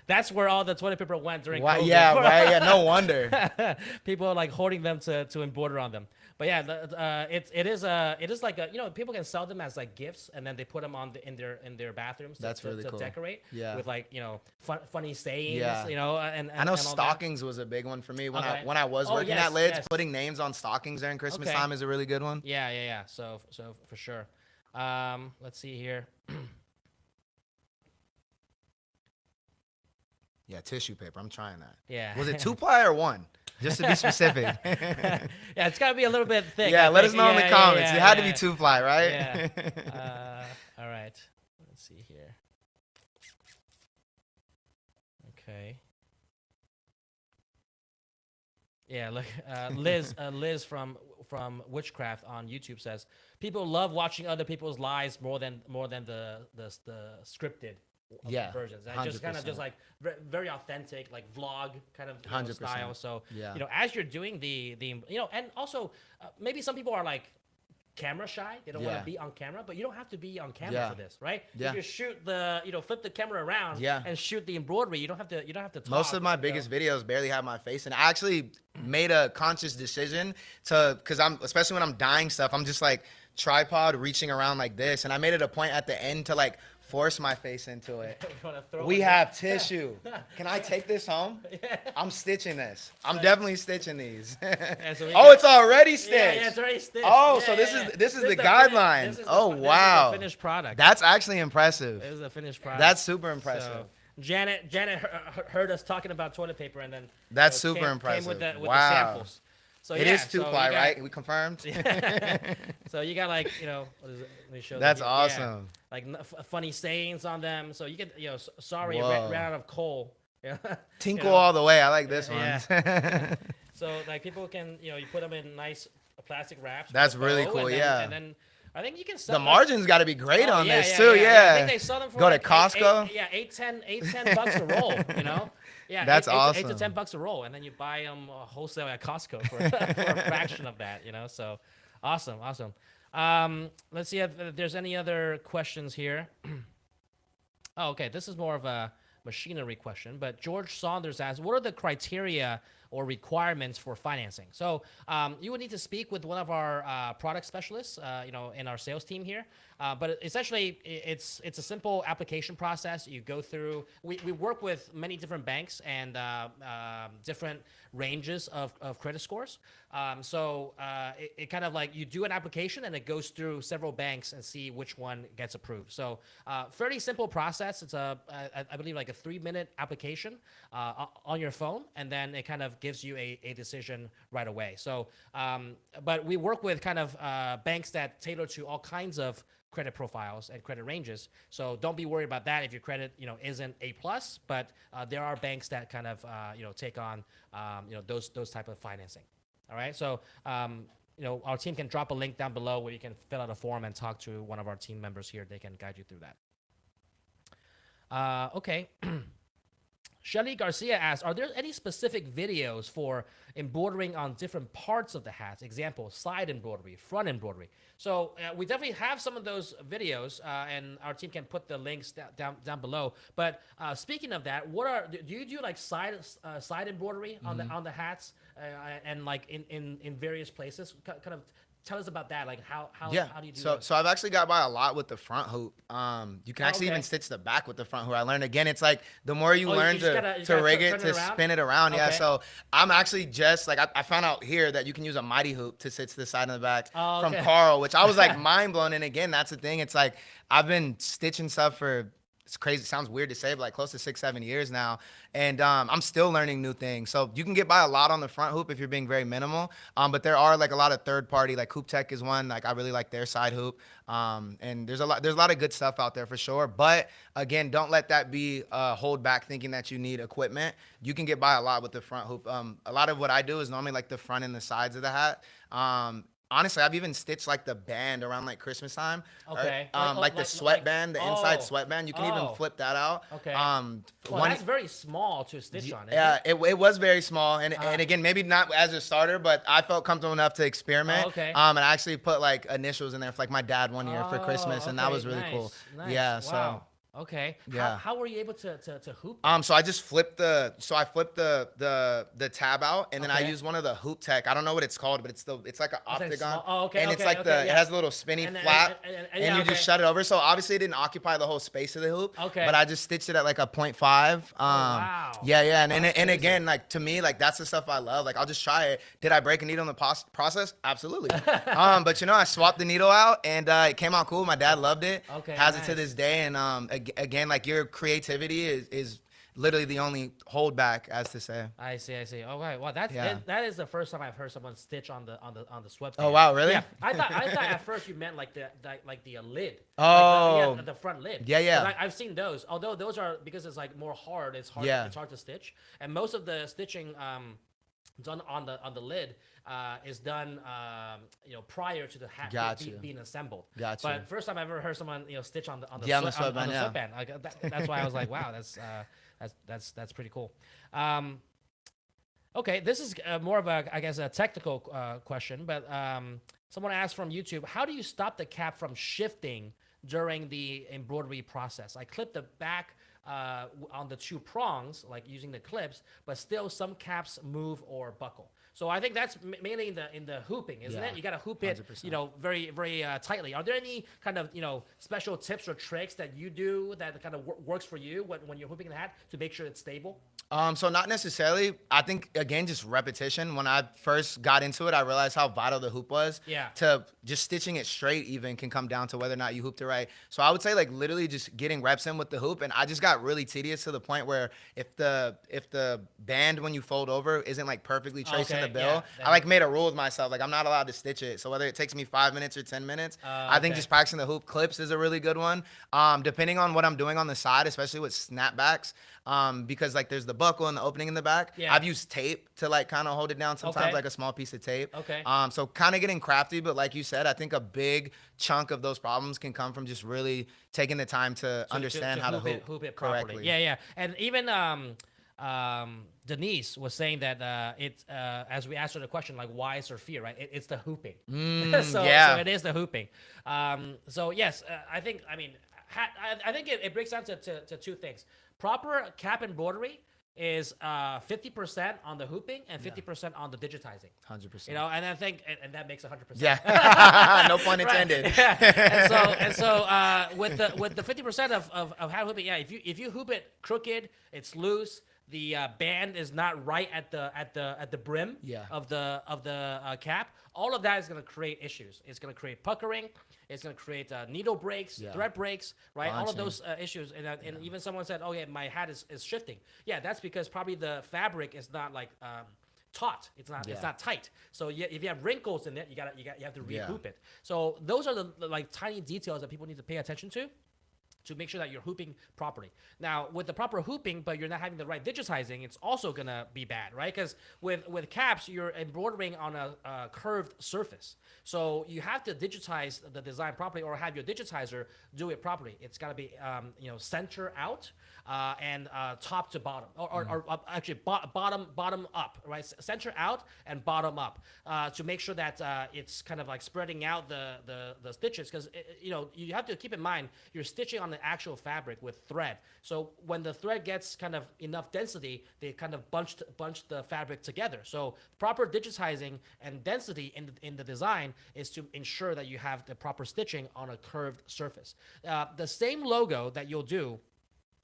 that's where all the toilet paper went during COVID. Yeah, right. Yeah, no wonder. People are like hoarding them to embroider on them. But yeah, it is like people can sell them as like gifts, and then they put them in their bathrooms. That's really cool. To decorate. Yeah. With like funny sayings. Yeah. And I know and stockings was a big one for me when I was working yes, at Lids. yes. Putting names on stockings during Christmas time is a really good one. Yeah. So for sure. Let's see here. Yeah, tissue paper. I'm trying that. Yeah. Was it 2-ply or 1? Just to be specific. Yeah, it's got to be a little bit thick. Yeah, let us know in the comments. Yeah, it had to be 2-ply, right? Yeah. All right. Let's see here. Okay. Yeah, look, Liz from Witchcraft on YouTube says, people love watching other people's lives more than the scripted versions. And just kind of just like very authentic, like vlog kind of style. So as you're doing the and also maybe some people are like camera shy. They don't want to be on camera, but you don't have to be on camera for this, right? Yeah. If you shoot flip the camera around and shoot the embroidery, you don't have to talk. Most of my biggest videos barely have my face, and I actually made a conscious decision because especially when I'm dyeing stuff, I'm just like tripod reaching around like this, and I made it a point at the end to like force my face into it. You wanna throw We it? have tissue. Can I take this home? I'm stitching this. I'm definitely stitching these. So Oh, it's already stitched. Yeah, it's already stitched. Oh, Yeah, so this yeah, is this is the the guideline. This is Oh, this wow. is the finished product. That's actually impressive. This is a finished product. That's super impressive. So, Janet heard us talking about toilet paper, and then That's you know, super came impressive. with the Wow. samples. So It yeah, is so you two-ply, got- right? We confirmed? So you got like, you know, what is it? Let me show That's you. Yeah, awesome. like funny sayings on them. So you get, you know, sorry, Whoa. ran out of coal. Yeah. Tinkle You know, all the way. I like this yeah. one. So like people can, you know, you put them in nice plastic wraps. with That's a really bow, cool, and then, yeah. And then I think you can sell The them- margins got to be great Oh, on yeah, this yeah, too. yeah, Yeah. I think they sell them for Go to like Costco. $8-10 bucks a roll. You know, yeah, That's $8 to awesome. $10 a roll, and then you buy them wholesale at Costco for, for a fraction of that. You know, so awesome. Let's see if there's any other questions here. Oh, okay. This is more of a machinery question, but George Saunders asks, what are the criteria or requirements for financing? So you would need to speak with one of our product specialists, you know, in our sales team here. But essentially, it's a simple application process. You go through. We work with many different banks and different ranges of credit scores. So it kind of like you do an application and it goes through several banks and see which one gets approved. So fairly simple process. It's I believe like a 3-minute application on your phone, and then it kind of gives you a decision right away. So but we work with kind of banks that tailor to all kinds of credit profiles and credit ranges. So don't be worried about that if your credit, you know, isn't A+, but there are banks that kind of, you know, take on, you know, those type of financing. All right. So, you know, our team can drop a link down below where you can fill out a form and talk to one of our team members here. They can guide you through that. Okay. Shelly Garcia asks, are there any specific videos for embroidering on different parts of the hats? Example, side embroidery, front embroidery. So we definitely have some of those videos, and our team can put the links down below. But speaking of that, do you do like side embroidery on the hats and like in various places? Kind of tell us about that. Like how do you do that? So I've actually got by a lot with the front hoop. You can actually okay. even stitch the back with the front hoop. I learned again, it's like the more you Oh, you learn just gotta to rig turn it, it to around? spin it around. Yeah. Okay. So I'm actually just like I found out here that you can use a mighty hoop to stitch the side and the back from okay. Carl, which I was like mind blown. And again, that's the thing. It's like I've been stitching stuff for. It's crazy. It sounds weird to say, but like close to 6-7 years now. And I'm still learning new things. So you can get by a lot on the front hoop if you're being very minimal. But there are like a lot of third party, like Hoop Tech is one. Like I really like their side hoop. And there's a lot of good stuff out there for sure. But again, don't let that be hold back thinking that you need equipment. You can get by a lot with the front hoop. A lot of what I do is normally like the front and the sides of the hat. Honestly, I've even stitched like the band around like Christmas time. Okay. Like the sweatband, the inside sweatband. You can even Oh. flip that out. Okay. Well, that's very small to stitch on. Yeah, it was very small, and again, maybe not as a starter, but I felt comfortable enough to experiment. Oh, okay. And I actually put like initials in there for like my dad one year for Christmas, and that was really cool. Nice. Yeah, Wow. Okay. Yeah. How were you able to hoop? So I just flipped the tab out, and then I Okay. used one of the Hoop Tech. I don't know what it's called, but it's like an octagon. small- oh, okay, And it's okay, like okay, it yeah. has a little spinny And- and- flap, and- and yeah, you just okay. shut it over. So obviously it didn't occupy the whole space of the hoop. Okay. But I just stitched it at like a 0.5. Wow. Yeah, and crazy. again, like to me, like that's the stuff I love. Like I'll just try it. Did I break a needle in the process? Absolutely. But you know, I swapped the needle out, and it came out cool. My dad loved it. Okay, Has it to nice. this day, and again, like your creativity is literally the only holdback, as to say. I see. Oh, right. Well, that is the first time I've heard someone stitch on the sweatband. Oh, wow, really? Yeah. I thought at first you meant like the lid. Oh. Like the front lid. Yeah. 'Cause I've seen those. Although those are, because it's like more hard. It's hard. Yeah. It's hard to stitch. And most of the stitching done on the lid is done prior to the hat Gotcha. being assembled. Gotcha. But first time I've ever heard someone stitch on the Yeah, on the sweatband. sweatband, yeah. Like, that's why I was like, wow, that's pretty cool. Okay, this is more of a, I guess, a technical question, but someone asked from YouTube, how do you stop the cap from shifting during the embroidery process. I clip the back on the two prongs, like using the clips, but still some caps move or buckle. So I think that's mainly in the hooping, isn't Yeah, it? You got to hoop it, 100%. very very tightly. Are there any kind of special tips or tricks that you do that kind of works for you when you're hooping the hat to make sure it's stable? So not necessarily. I think again, just repetition. When I first got into it, I realized how vital the hoop was. Yeah. To just stitching it straight even can come down to whether or not you hooped it right. So I would say like literally just getting reps in with the hoop, and I just got really tedious to the point where if the band when you fold over isn't like perfectly tracing Okay, the bill, yeah, I like made a rule with myself like I'm not allowed to stitch it. So whether it takes me 5 minutes or 10 minutes, I think Okay. just practicing the hoop clips is a really good one. Depending on what I'm doing on the side, especially with snapbacks, because like there's the buckle and the opening in the back. Yeah. I've used tape to like kind of hold it down sometimes, Okay. like a small piece of tape. Okay. So kind of getting crafty, but like you said, I think a big chunk of those problems can come from just really taking the time to understand how to hoop it properly. correctly. Yeah, yeah. And even Denise was saying that it's as we asked her the question, like, why is there fear, right? It's the hooping. So yeah. it is the hooping. So yes, I mean, I think it breaks down to two things. Proper cap embroidery is 50% on the hooping and 50% on the digitizing. 100%. And I think and that makes 100%. Yeah. No pun intended. Yeah. And so with the 50% of hat hooping, yeah, if you hoop it crooked, it's loose. The band is not right at the brim Yeah. of the cap. All of that is going to create issues. It's going to create puckering. It's going to create needle breaks, Yeah. thread breaks, right? All of Bunching. those issues. And even someone said, "Oh yeah, my hat is shifting." Yeah, that's because probably the fabric is not like taut. It's Yeah. not tight. So if you have wrinkles in it, you have to Yeah. rehoop it. So those are the like tiny details that people need to pay attention to make sure that you're hooping properly. Now, with the proper hooping, but you're not having the right digitizing, it's also gonna be bad, right? Because with caps, you're embroidering on a curved surface, so you have to digitize the design properly, or have your digitizer do it properly. It's gotta be center out and top to bottom, or actually bottom up, right? Center out and bottom up to make sure that it's kind of like spreading out the stitches, because you have to keep in mind you're stitching on the actual fabric with thread. So when the thread gets kind of enough density, they kind of bunch the fabric together. So proper digitizing and density in the design is to ensure that you have the proper stitching on a curved surface. The same logo that you'll do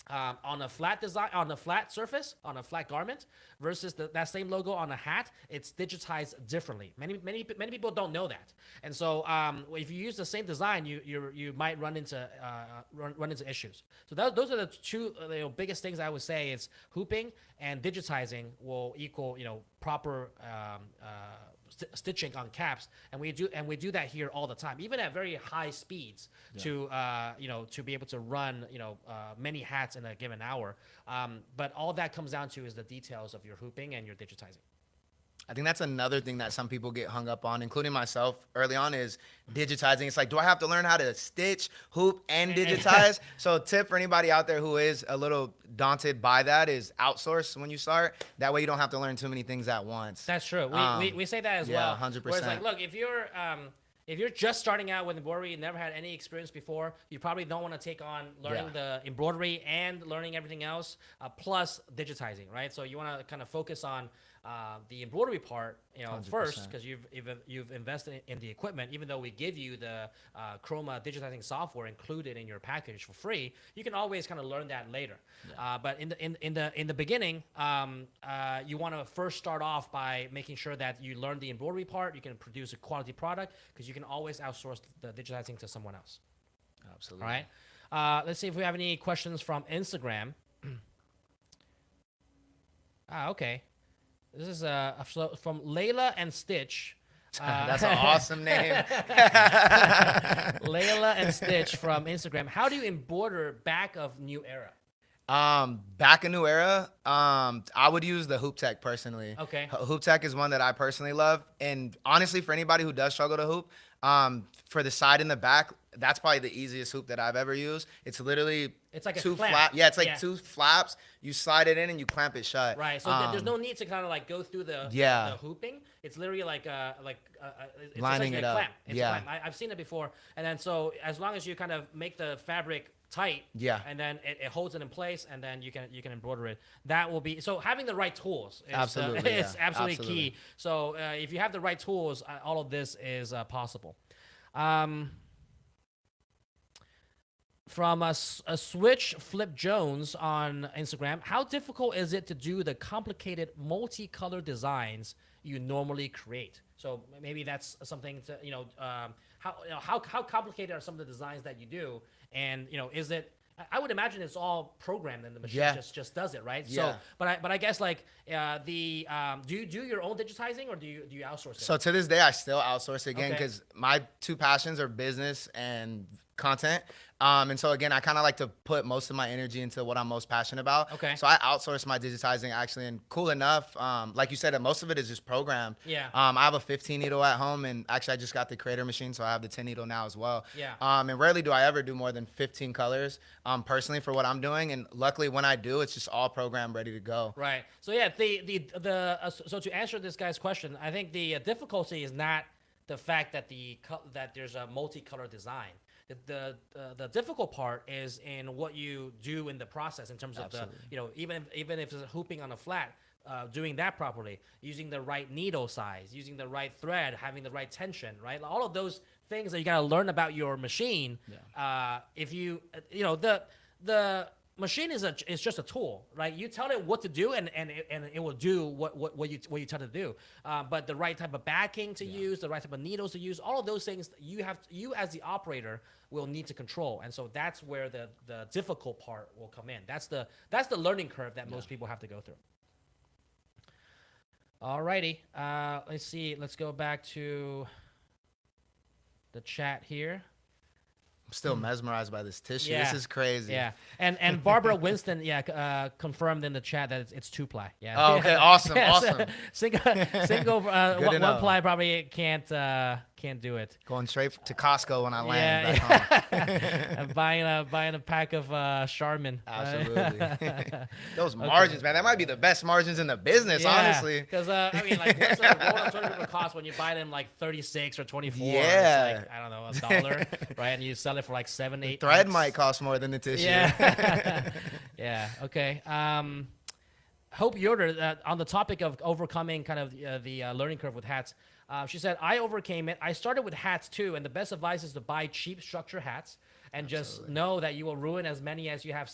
on a flat design, on a flat surface, on a flat garment, versus that same logo on a hat, it's digitized differently. Many people don't know that, and so if you use the same design, you might run into issues. So those are the two biggest things I would say is hooping and digitizing will equal proper stitching on caps, and we do that here all the time, even at very high speeds, to be able to run many hats in a given hour. But all that comes down to is the details of your hooping and your digitizing. I think that's another thing that some people get hung up on, including myself early on, is digitizing. It's like, do I have to learn how to stitch, hoop, and digitize? So tip for anybody out there who is a little daunted by that is outsource when you start. That way you don't have to learn too many things at once. That's true. We say that as well. 100%. Where it's like, look, if you're just starting out with embroidery, you never had any experience before, you probably don't want to take on learning the embroidery and learning everything else, plus digitizing, right? So you want to kind of focus on the embroidery part, 100%. first, because you've invested in the equipment. Even though we give you the Chroma digitizing software included in your package for free, you can always kind of learn that later. But in the beginning, you want to first start off by making sure that you learn the embroidery part. You can produce a quality product because you can always outsource the digitizing to someone else. Absolutely. All right. Let's see if we have any questions from Instagram. Okay. This is from Layla and Stitch. That's an awesome name. Layla and Stitch from Instagram. How do you embroider back of New Era? Back a New Era, I would use the Hoop Tech personally. Okay. Hoop Tech is one that I personally love. And honestly, for anybody who does struggle to hoop, for the side and the back, that's probably the easiest hoop that I've ever used. It's literally It's like a two clamp. flap. Yeah, it's like Yeah. two flaps. You slide it in and you clamp it shut. Right. So there's no need to kind of like go through the hooping. It's literally like it's Lining essentially it a up. clamp. It's Yeah. a clamp. I've seen it before. And then so as long as you kind of make the fabric tight, Yeah. and then it holds it in place, and then you can embroider it. That will be so having the right tools. Is, Absolutely, is yeah. absolutely Absolutely. key. So if you have the right tools, all of this is possible. From a Switch Flip Jones on Instagram, how difficult is it to do the complicated multicolor designs you normally create? So maybe that's something to how complicated are some of the designs that you do, and is it? I would imagine it's all programmed and the machine Yeah. just does it, right? Yeah. So, but I guess like do you do your own digitizing or do you outsource it? So to this day, I still outsource it again Okay. because my two passions are business and content. And so again, I kind of like to put most of my energy into what I'm most passionate about. Okay. So I outsource my digitizing actually, and cool enough, like you said, most of it is just programmed. Yeah. I have a 15 needle at home, and actually I just got the creator machine, so I have the 10 needle now as well. Yeah. And rarely do I ever do more than 15 colors, personally for what I'm doing. And luckily, when I do, it's just all programmed, ready to go. Right. So yeah, so to answer this guy's question, I think the difficulty is not the fact that that there's a multicolor design. The difficult part is in what you do in the process in terms of Absolutely. even if it's hooping on a flat, doing that properly, using the right needle size, using the right thread, having the right tension, right? All of those things that you gotta learn about your machine. If you the machine is just a tool, right? You tell it what to do, and it will do what you tell it to do. But the right type of backing to use, the right type of needles to use, all of those things you as the operator will need to control. And so that's where the difficult part will come in. That's the learning curve that most people have to go through. Alrighty, let's see. Let's go back to the chat here. I'm still mesmerized by this tissue. Yeah. This is crazy. Yeah, and Barbara Winston, confirmed in the chat that it's 2-ply. Yeah. Oh, okay. Awesome. Yeah, so Awesome. single one enough. ply probably can't do it. Going straight to Costco when I land back home. And buying a pack of Charmin. Absolutely. Those margins, man. That might be the best margins in the business, honestly. Because I mean, like, what's a roll of toilet paper cost when you buy them like 36 or 24? Yeah. It's like, I don't know, $1, right? And you sell it for like 7, 8. Thread bucks. might cost more than the tissue. Yeah. Yeah. Okay. Hope Yoder, on the topic of overcoming kind of the learning curve with hats, she said, I overcame it. I started with hats too, and the best advice is to buy cheap structure hats and just know that you will ruin as many as you have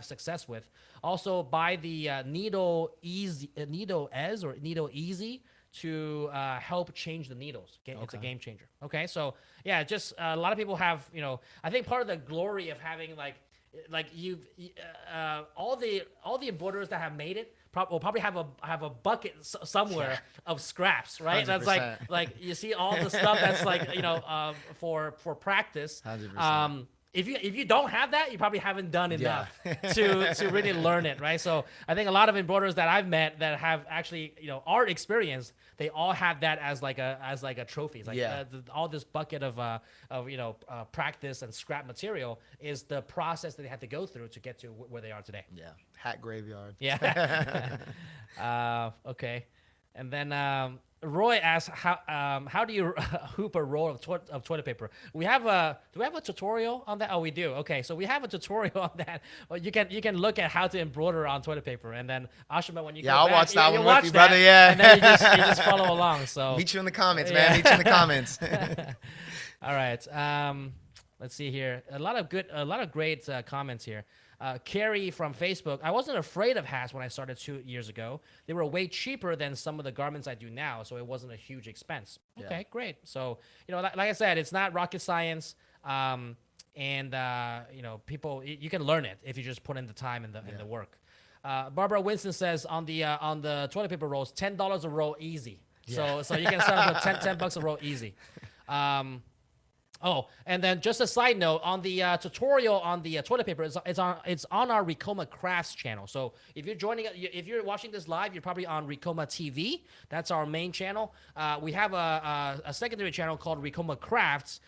success with. Also, buy the Needle Easy to help change the needles. It's a game changer. Okay, so yeah, just a lot of people have, I think part of the glory of having like all the embroiderers that have made it will probably have a bucket somewhere of scraps, right? 100%. That's like you see all the stuff that's like for practice. 100%. If you don't have that, you probably haven't done enough to really learn it, right? So I think a lot of embroiderers that I've met that have actually art experience, they all have that as like a trophy. It's like all this bucket of practice and scrap material is the process that they had to go through to get to where they are today. Yeah. Hat graveyard. Yeah. Okay. And then Roy asks, how do you hoop a roll of toilet paper? Do we have a tutorial on that? Oh, we do. Okay, so we have a tutorial on that. Well, you can look at how to embroider on toilet paper, and then Ashamad, when you Yeah, go I'll back, watch that you'll one with watch you, that, brother. Yeah. and then you just follow along. So Meet you in the comments, man. Meet you in the comments. All right. Let's see here. A lot of great comments here. Carrie from Facebook. I wasn't afraid of hats when I started 2 years ago. They were way cheaper than some of the garments I do now, so it wasn't a huge expense. Okay, great. So, like I said, it's not rocket science. People, you can learn it if you just put in the time and the work. Barbara Winston says on the toilet paper rolls, $10 a roll easy. So you can start with $10 a roll easy. Oh, and then just a side note on the tutorial on the toilet paper, it's on our Ricoma Crafts channel. So if you're watching this live, you're probably on Ricoma TV. That's our main channel. We have a secondary channel called Ricoma Crafts.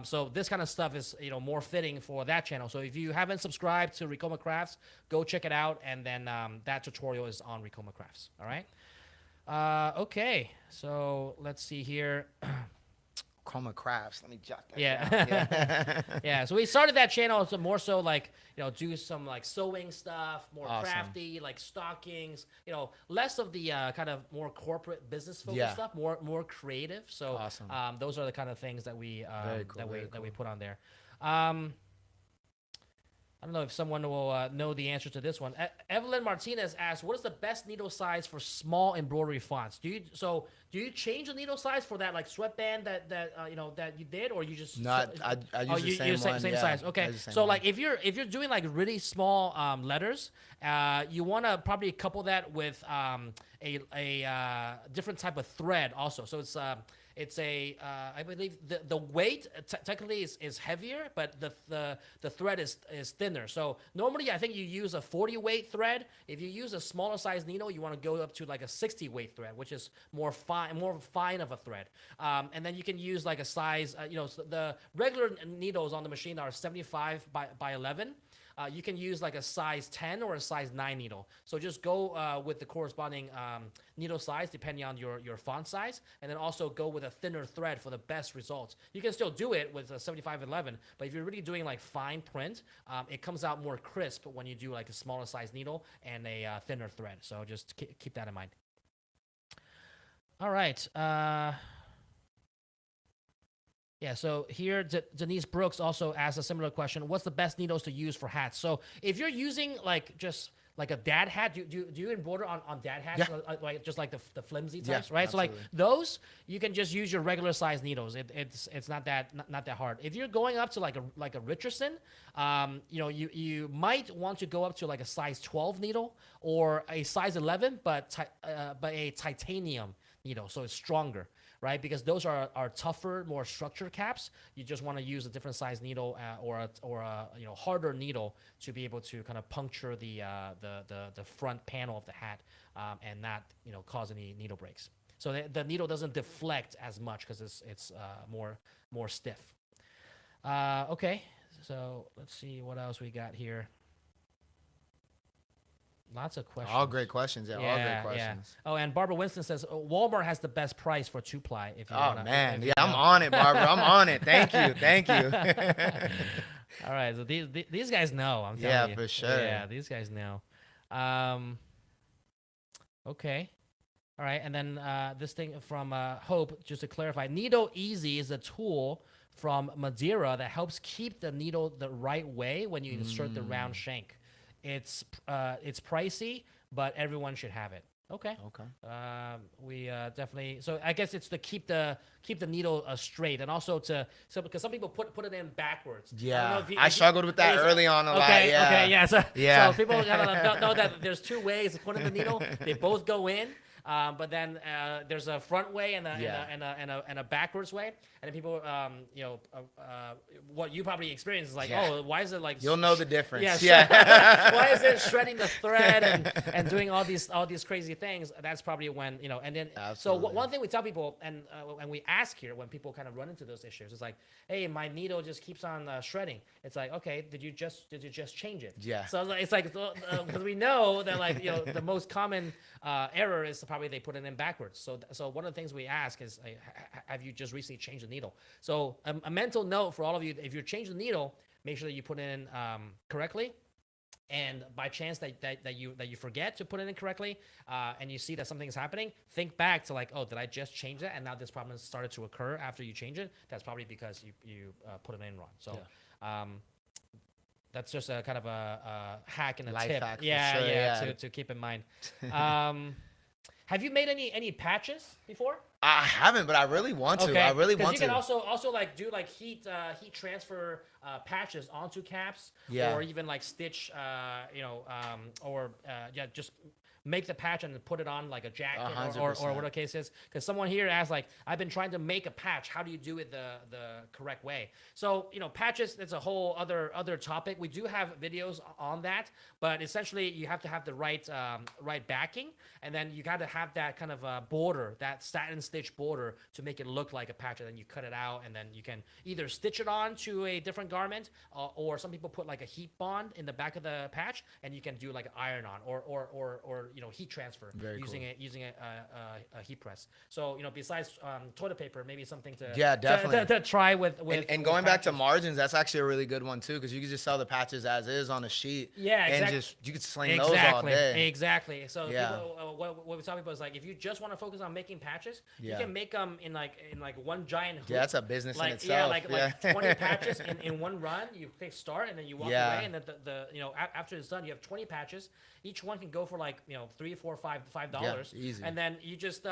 So this kind of stuff is more fitting for that channel. So if you haven't subscribed to Ricoma Crafts, go check it out. And then that tutorial is on Ricoma Crafts. All right. Okay. So let's see here. Chroma Crafts. Let me jot that Yeah. down. Yeah. Yeah, so we started that channel to more so like, do some like sewing stuff, more Awesome. crafty, like stockings, less of the kind of more corporate business focused Yeah. stuff, more creative. So Awesome. those are the kind of things that we Very cool, very that we cool. put on there. I don't know if someone will know the answer to this one. Evelyn Martinez asks, "What is the best needle size for small embroidery fonts? Do you change the needle size for that like sweatband that you did, or you just No, I use the same use one. same yeah. size? I Okay, use the same so one. like if you're doing like really small letters, you want to probably couple that with a different type of thread also. So it's I believe the weight technically is heavier, but the thread is thinner. So normally I think you use a 40 weight thread. If you use a smaller size needle, you want to go up to like a 60 weight thread, which is more fine of a thread. And then you can use like a size, the regular needles on the machine are 75 by 11. You can use like a size 10 or a size 9 needle. So just go with the corresponding needle size depending on your font size, and then also go with a thinner thread for the best results. You can still do it with a 75-11, but if you're really doing like fine print, it comes out more crisp when you do like a smaller size needle and a thinner thread. So just keep that in mind. All right. Yeah, so here Denise Brooks also asked a similar question. What's the best needles to use for hats? So if you're using like just like a dad hat, do you embroider on dad hats? Yeah. Like just like the flimsy Yeah, types, right? absolutely. So like those, you can just use your regular size needles. It's not that hard. If you're going up to like a Richardson, you might want to go up to like a size 12 needle or a size 11, but a titanium needle, so it's stronger. Right, because those are tougher, more structured caps. You just want to use a different size needle or a harder needle to be able to kind of puncture the front panel of the hat and not cause any needle breaks. So the needle doesn't deflect as much because it's more stiff. Okay, so let's see what else we got here. Lots of questions. All great questions. Yeah, all great questions. Yeah. Oh, and Barbara Winston says Walmart has the best price for 2-ply. If you Oh wanna, man, if yeah, you I'm know. on it, Barbara. I'm on it. Thank you, thank you. All right, so these guys know. I'm telling Yeah, you. for sure. Yeah, these guys know. Okay. All right, and then this thing from Hope, just to clarify, Needle Easy is a tool from Madeira that helps keep the needle the right way when you insert the round shank. It's pricey, but everyone should have it. Okay. Okay. We definitely. So I guess it's to keep the needle straight, and also because some people put it in backwards. Yeah, I struggled with that early on a lot. Yeah. Okay. Yeah. So Yeah. so people don't know that there's two ways to put in the needle. They both go in. But then there's a front way and a backwards way, and then people, what you probably experience is like, oh, why is it like? You'll know the difference. Yeah. Why is it shredding the thread and doing all these crazy things? That's probably when and then. Absolutely. So one thing we tell people and we ask here when people kind of run into those issues is like, hey, my needle just keeps on shredding. It's like, okay, did you just change it? Yeah. So it's like because we know that like the most common error is probably they put it in backwards. So one of the things we ask is, have you just recently changed the needle? So a mental note for all of you: if you're changing the needle, make sure that you put it in correctly. And by chance that you forget to put it in correctly, and you see that something is happening, think back to like, oh, did I just change that? And now this problem has started to occur after you change it. That's probably because you put it in wrong. So. Yeah. That's just a kind of a hack and a Life tip. hack for Yeah, sure, yeah, yeah. to keep in mind. Have you made any patches before? I haven't, but I really want to. Okay, I really because want you can to. also like do like heat transfer patches onto caps, Yeah. or even like stitch, or yeah, just make the patch and then put it on like a jacket or 100%. whatever the case is. Because someone here asked like, I've been trying to make a patch. How do you do it the correct way? So patches. It's a whole other topic. We do have videos on that, but essentially you have to have the right backing, and then you got to have that kind of border, that satin stitch border, to make it look like a patch. And then you cut it out, and then you can either stitch it on to a different garment, or some people put like a heat bond in the back of the patch, and you can do like an iron on or heat transfer using a heat press. So besides toilet paper, maybe something to definitely to try with and going back to margins, that's actually a really good one too, because you can just sell the patches as is on a sheet. Yeah, exactly. And just you could sling those all day. Exactly. So Yeah. people, what we tell people is like, if you just want to focus on making patches, you Yeah. can make them in like one giant hoop. Yeah, that's a business in like itself. like 20 patches in one run. You click start, and then you walk away, and then after it's done, you have 20 patches. Each one can go for like $3, $4, $5, easy. and then you just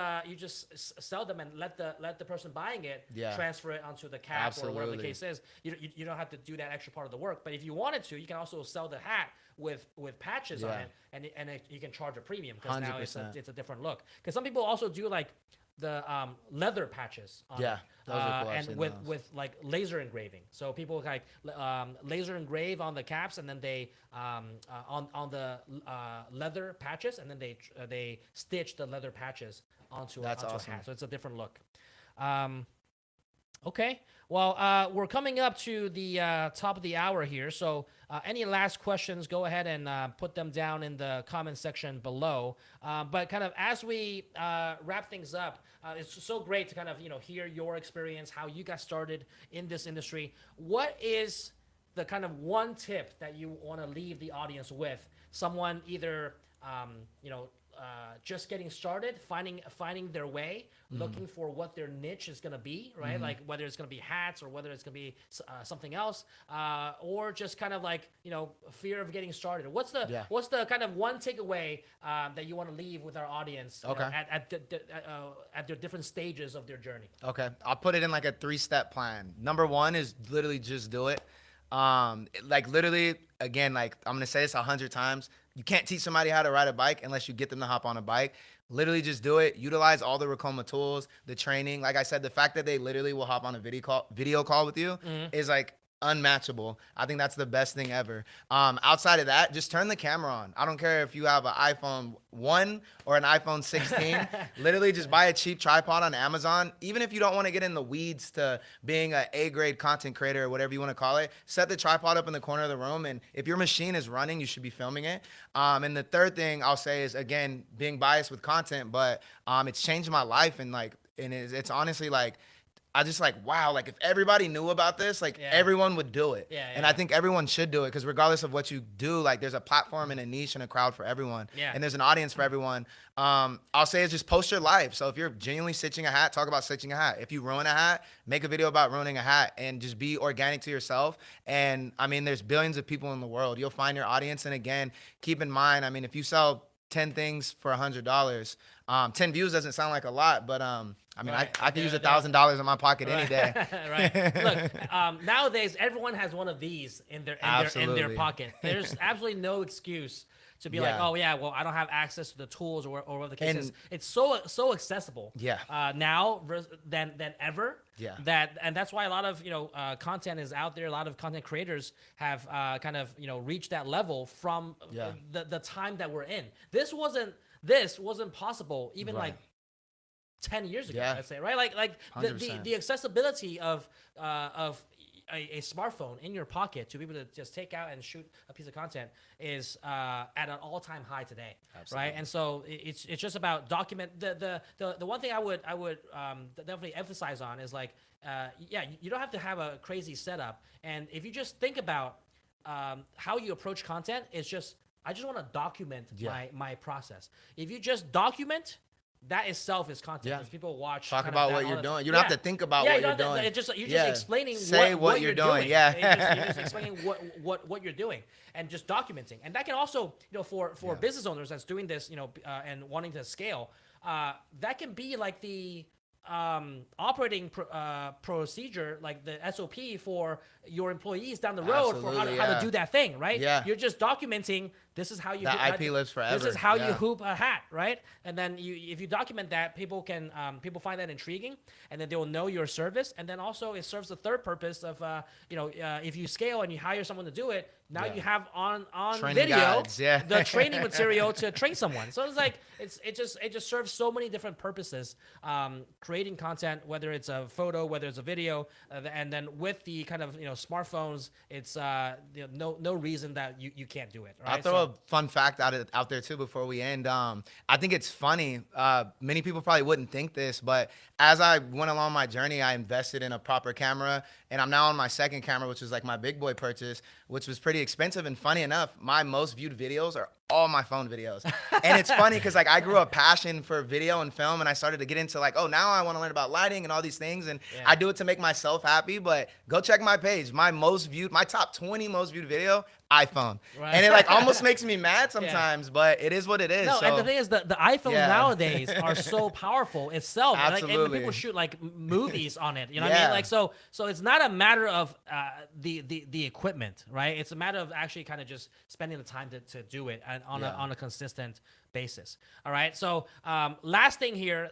sell them and let the person buying it transfer it onto the cap or whatever the case is. You don't have to do that extra part of the work. But if you wanted to, you can also sell the hat with patches on it, and you can charge a premium, because now it's a different look. Because some people also do like the leather patches on it. Those are cool. And with like laser engraving. So people like laser engrave on the caps, and then they on the leather patches, and then they stitch the leather patches onto a hat. So it's a different look. Okay. Well, we're coming up to the top of the hour here. So any last questions, go ahead and put them down in the comment section below. But kind of as we wrap things up, it's so great to kind of, hear your experience, how you got started in this industry. What is the kind of one tip that you want to leave the audience with? Someone either, just getting started, finding their way, looking for what their niche is going to be, right? Like whether it's going to be hats, or whether it's going to be something else, or just kind of like, fear of getting started. What's the kind of one takeaway that you want to leave with our audience at their different stages of their journey? Okay. I'll put it in like a 3-step plan. Number 1 is literally just do it. Like literally, again, like I'm going to say this 100 times. You can't teach somebody how to ride a bike unless you get them to hop on a bike. Literally just do it. Utilize all the Racoma tools, the training. Like I said, the fact that they literally will hop on a video call with you is like unmatchable. I think that's the best thing ever. Outside of that, just turn the camera on. I don't care if you have an iPhone 1 or an iPhone 16. Literally just buy a cheap tripod on Amazon. Even if you don't want to get in the weeds to being an A-grade content creator or whatever you want to call it, set the tripod up in the corner of the room, and if your machine is running, you should be filming it. And the third thing I'll say is, again, being biased with content, but it's changed my life, and it's honestly like, I just like, wow, like if everybody knew about this, like everyone would do it. And I think everyone should do it, because regardless of what you do, like there's a platform and a niche and a crowd for everyone. And there's an audience for everyone. I'll say is just post your life. So if you're genuinely stitching a hat, talk about stitching a hat. If you ruin a hat, make a video about ruining a hat, and just be organic to yourself. And I mean, there's billions of people in the world. You'll find your audience. And again, keep in mind, I mean, if you sell 10 things for $100, 10 views doesn't sound like a lot, but I mean, I could use $1,000 in my pocket any day. Right. Look, nowadays everyone has one of these in their pocket. There's absolutely no excuse to be like, oh yeah, well I don't have access to the tools or whatever the case is. It's so accessible. Now than ever. And that's why a lot of content is out there. A lot of content creators have kind of reached that level from the time that we're in. This wasn't possible even like 10 years ago, let's say, right? Like the accessibility of a smartphone in your pocket to be able to just take out and shoot a piece of content is at an all-time high today. Right? And so it's just about document. The one thing I would definitely emphasize on is like, you don't have to have a crazy setup, and if you just think about how you approach content, it's just, I just want to document my process. If you just document, that itself is content. Because people watch. Talk about what you're doing. You don't have to think about what you're doing. You're just explaining what you're doing. You're just explaining what you're doing, and just documenting. And that can also, for business owners that's doing this, and wanting to scale, that can be like the operating procedure, like the SOP for your employees down the road for how Absolutely, to yeah. do that thing, right? Yeah. You're just documenting this is how you That IP lives forever. This is how you Yeah. hoop a hat, right? And then if you document that, people find that intriguing, and then they will know your service. And then also it serves the third purpose of if you scale and you hire someone to do it, now Yeah. you have on Training video guides, yeah. the training material to train someone. So it's like it just serves so many different purposes. Creating content, whether it's a photo, whether it's a video, and then with the kind of smartphones, it's no reason that you can't do it. Right? I'll throw a fun fact out there too before we end. I think it's funny. Many people probably wouldn't think this, but as I went along my journey, I invested in a proper camera, and I'm now on my second camera, which was like my big boy purchase, which was pretty expensive. And funny enough, my most viewed videos are all my phone videos. And it's funny because like I grew a passion for video and film, and I started to get into like, oh, now I want to learn about lighting and all these things, and I do it to make myself happy. But go check my page. My top 20 most viewed video, iPhone. Right. And it like almost makes me mad sometimes, but it is what it is. No, so, and the thing is, the iPhones Yeah. nowadays are so powerful itself. Like, and Absolutely. people shoot like movies on it. You know what I Yeah. mean? Like so it's not a matter of the equipment, right? It's a matter of actually kind of just spending the time to do it and on a consistent basis. All right. So last thing here,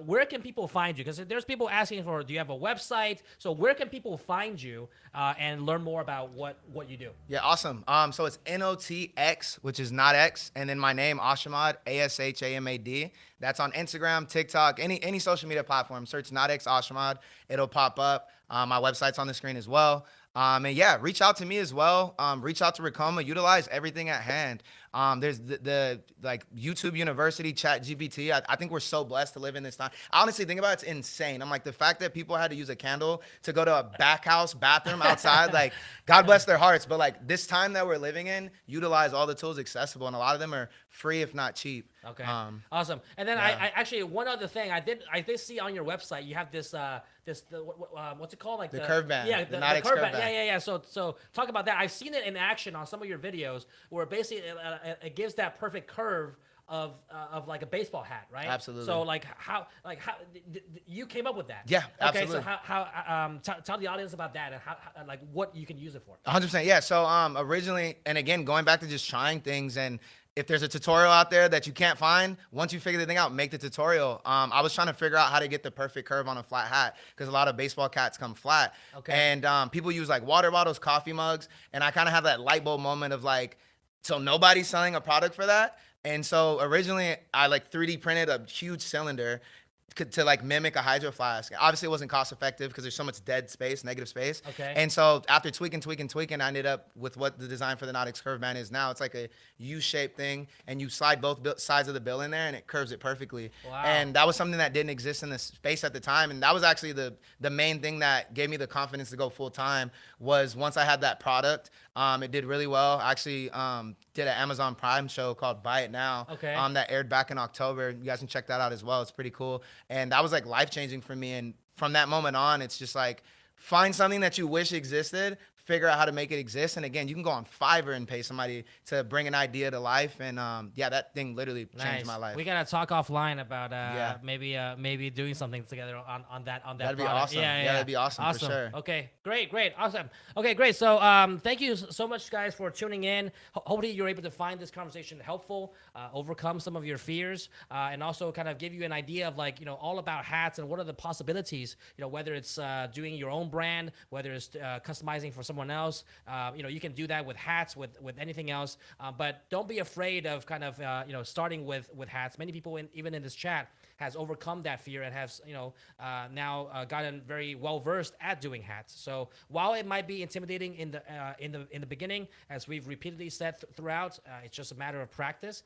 where can people find you? Because there's people asking for, do you have a website? So where can people find you and learn more about what you do? Yeah, awesome. So it's NOTX, which is not X, and then my name, Ashamad, ASHAMAD. That's on Instagram, TikTok, any social media platform. Search NotX Ashamad. It'll pop up. My website's on the screen as well. And yeah, reach out to me as well. Reach out to Racoma. Utilize everything at hand. There's the like YouTube University, Chat GPT. I think we're so blessed to live in this time. I honestly think about it, it's insane. I'm like, the fact that people had to use a candle to go to a back house bathroom outside, like, God bless their hearts. But like this time that we're living in, utilize all the tools accessible, and a lot of them are free, if not cheap. Okay. Awesome. And then I actually, one other thing I did see on your website, you have this what's it called? Like The curve band. Yeah, The the NotX curve curve band. band. Yeah. So talk about that. I've seen it in action on some of your videos where basically it gives that perfect curve of like a baseball hat, right? Absolutely. So how you came up with that? Yeah, Okay. absolutely. So how tell the audience about that and how like what you can use it for. 100%. Yeah. So originally, and again, going back to just trying things, and if there's a tutorial out there that you can't find, once you figure the thing out, make the tutorial. I was trying to figure out how to get the perfect curve on a flat hat because a lot of baseball caps come flat. Okay. And people use like water bottles, coffee mugs, and I kind of have that light bulb moment of like, so nobody's selling a product for that. And so originally I like 3D printed a huge cylinder to like mimic a hydro flask. Obviously it wasn't cost effective because there's so much dead space, negative space. Okay. And so after tweaking, I ended up with what the design for the NotX curve band is now. It's like a U-shaped thing, and you slide both sides of the bill in there, and it curves it perfectly. Wow. And that was something that didn't exist in the space at the time. And that was actually the main thing that gave me the confidence to go full time. Was once I had that product, it did really well. I actually did an Amazon Prime show called Buy It Now. Okay. That aired back in October. You guys can check that out as well. It's pretty cool. And that was like life-changing for me. And from that moment on, it's just like, find something that you wish existed, figure out how to make it exist. And again, you can go on Fiverr and pay somebody to bring an idea to life. And yeah, that thing literally changed my life. We gotta talk offline about Yeah. maybe doing something together on that That'd be product. awesome. Yeah, that'd be awesome for sure. Okay, great, awesome. Okay, great. So thank you so much, guys, for tuning in. Hopefully you're able to find this conversation helpful, overcome some of your fears, and also kind of give you an idea of like all about hats and what are the possibilities. Whether it's doing your own brand, whether it's customizing for someone else. You can do that with hats, with anything else. But don't be afraid of kind of starting with hats. Many people even in this chat has overcome that fear and has now gotten very well versed at doing hats. So while it might be intimidating in the beginning, as we've repeatedly said throughout, it's just a matter of practice.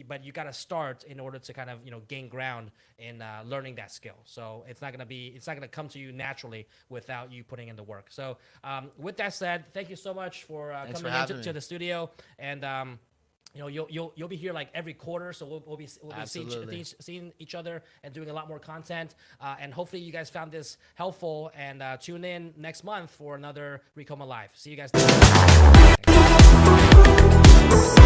But you got to start in order to kind of gain ground in learning that skill. So it's not gonna come to you naturally without you putting in the work. So with that said, thank you so much for coming into the studio, and you'll be here like every quarter, so we'll be seeing each other and doing a lot more content, and hopefully you guys found this helpful, and tune in next month for another Racoma Live. See you guys next time.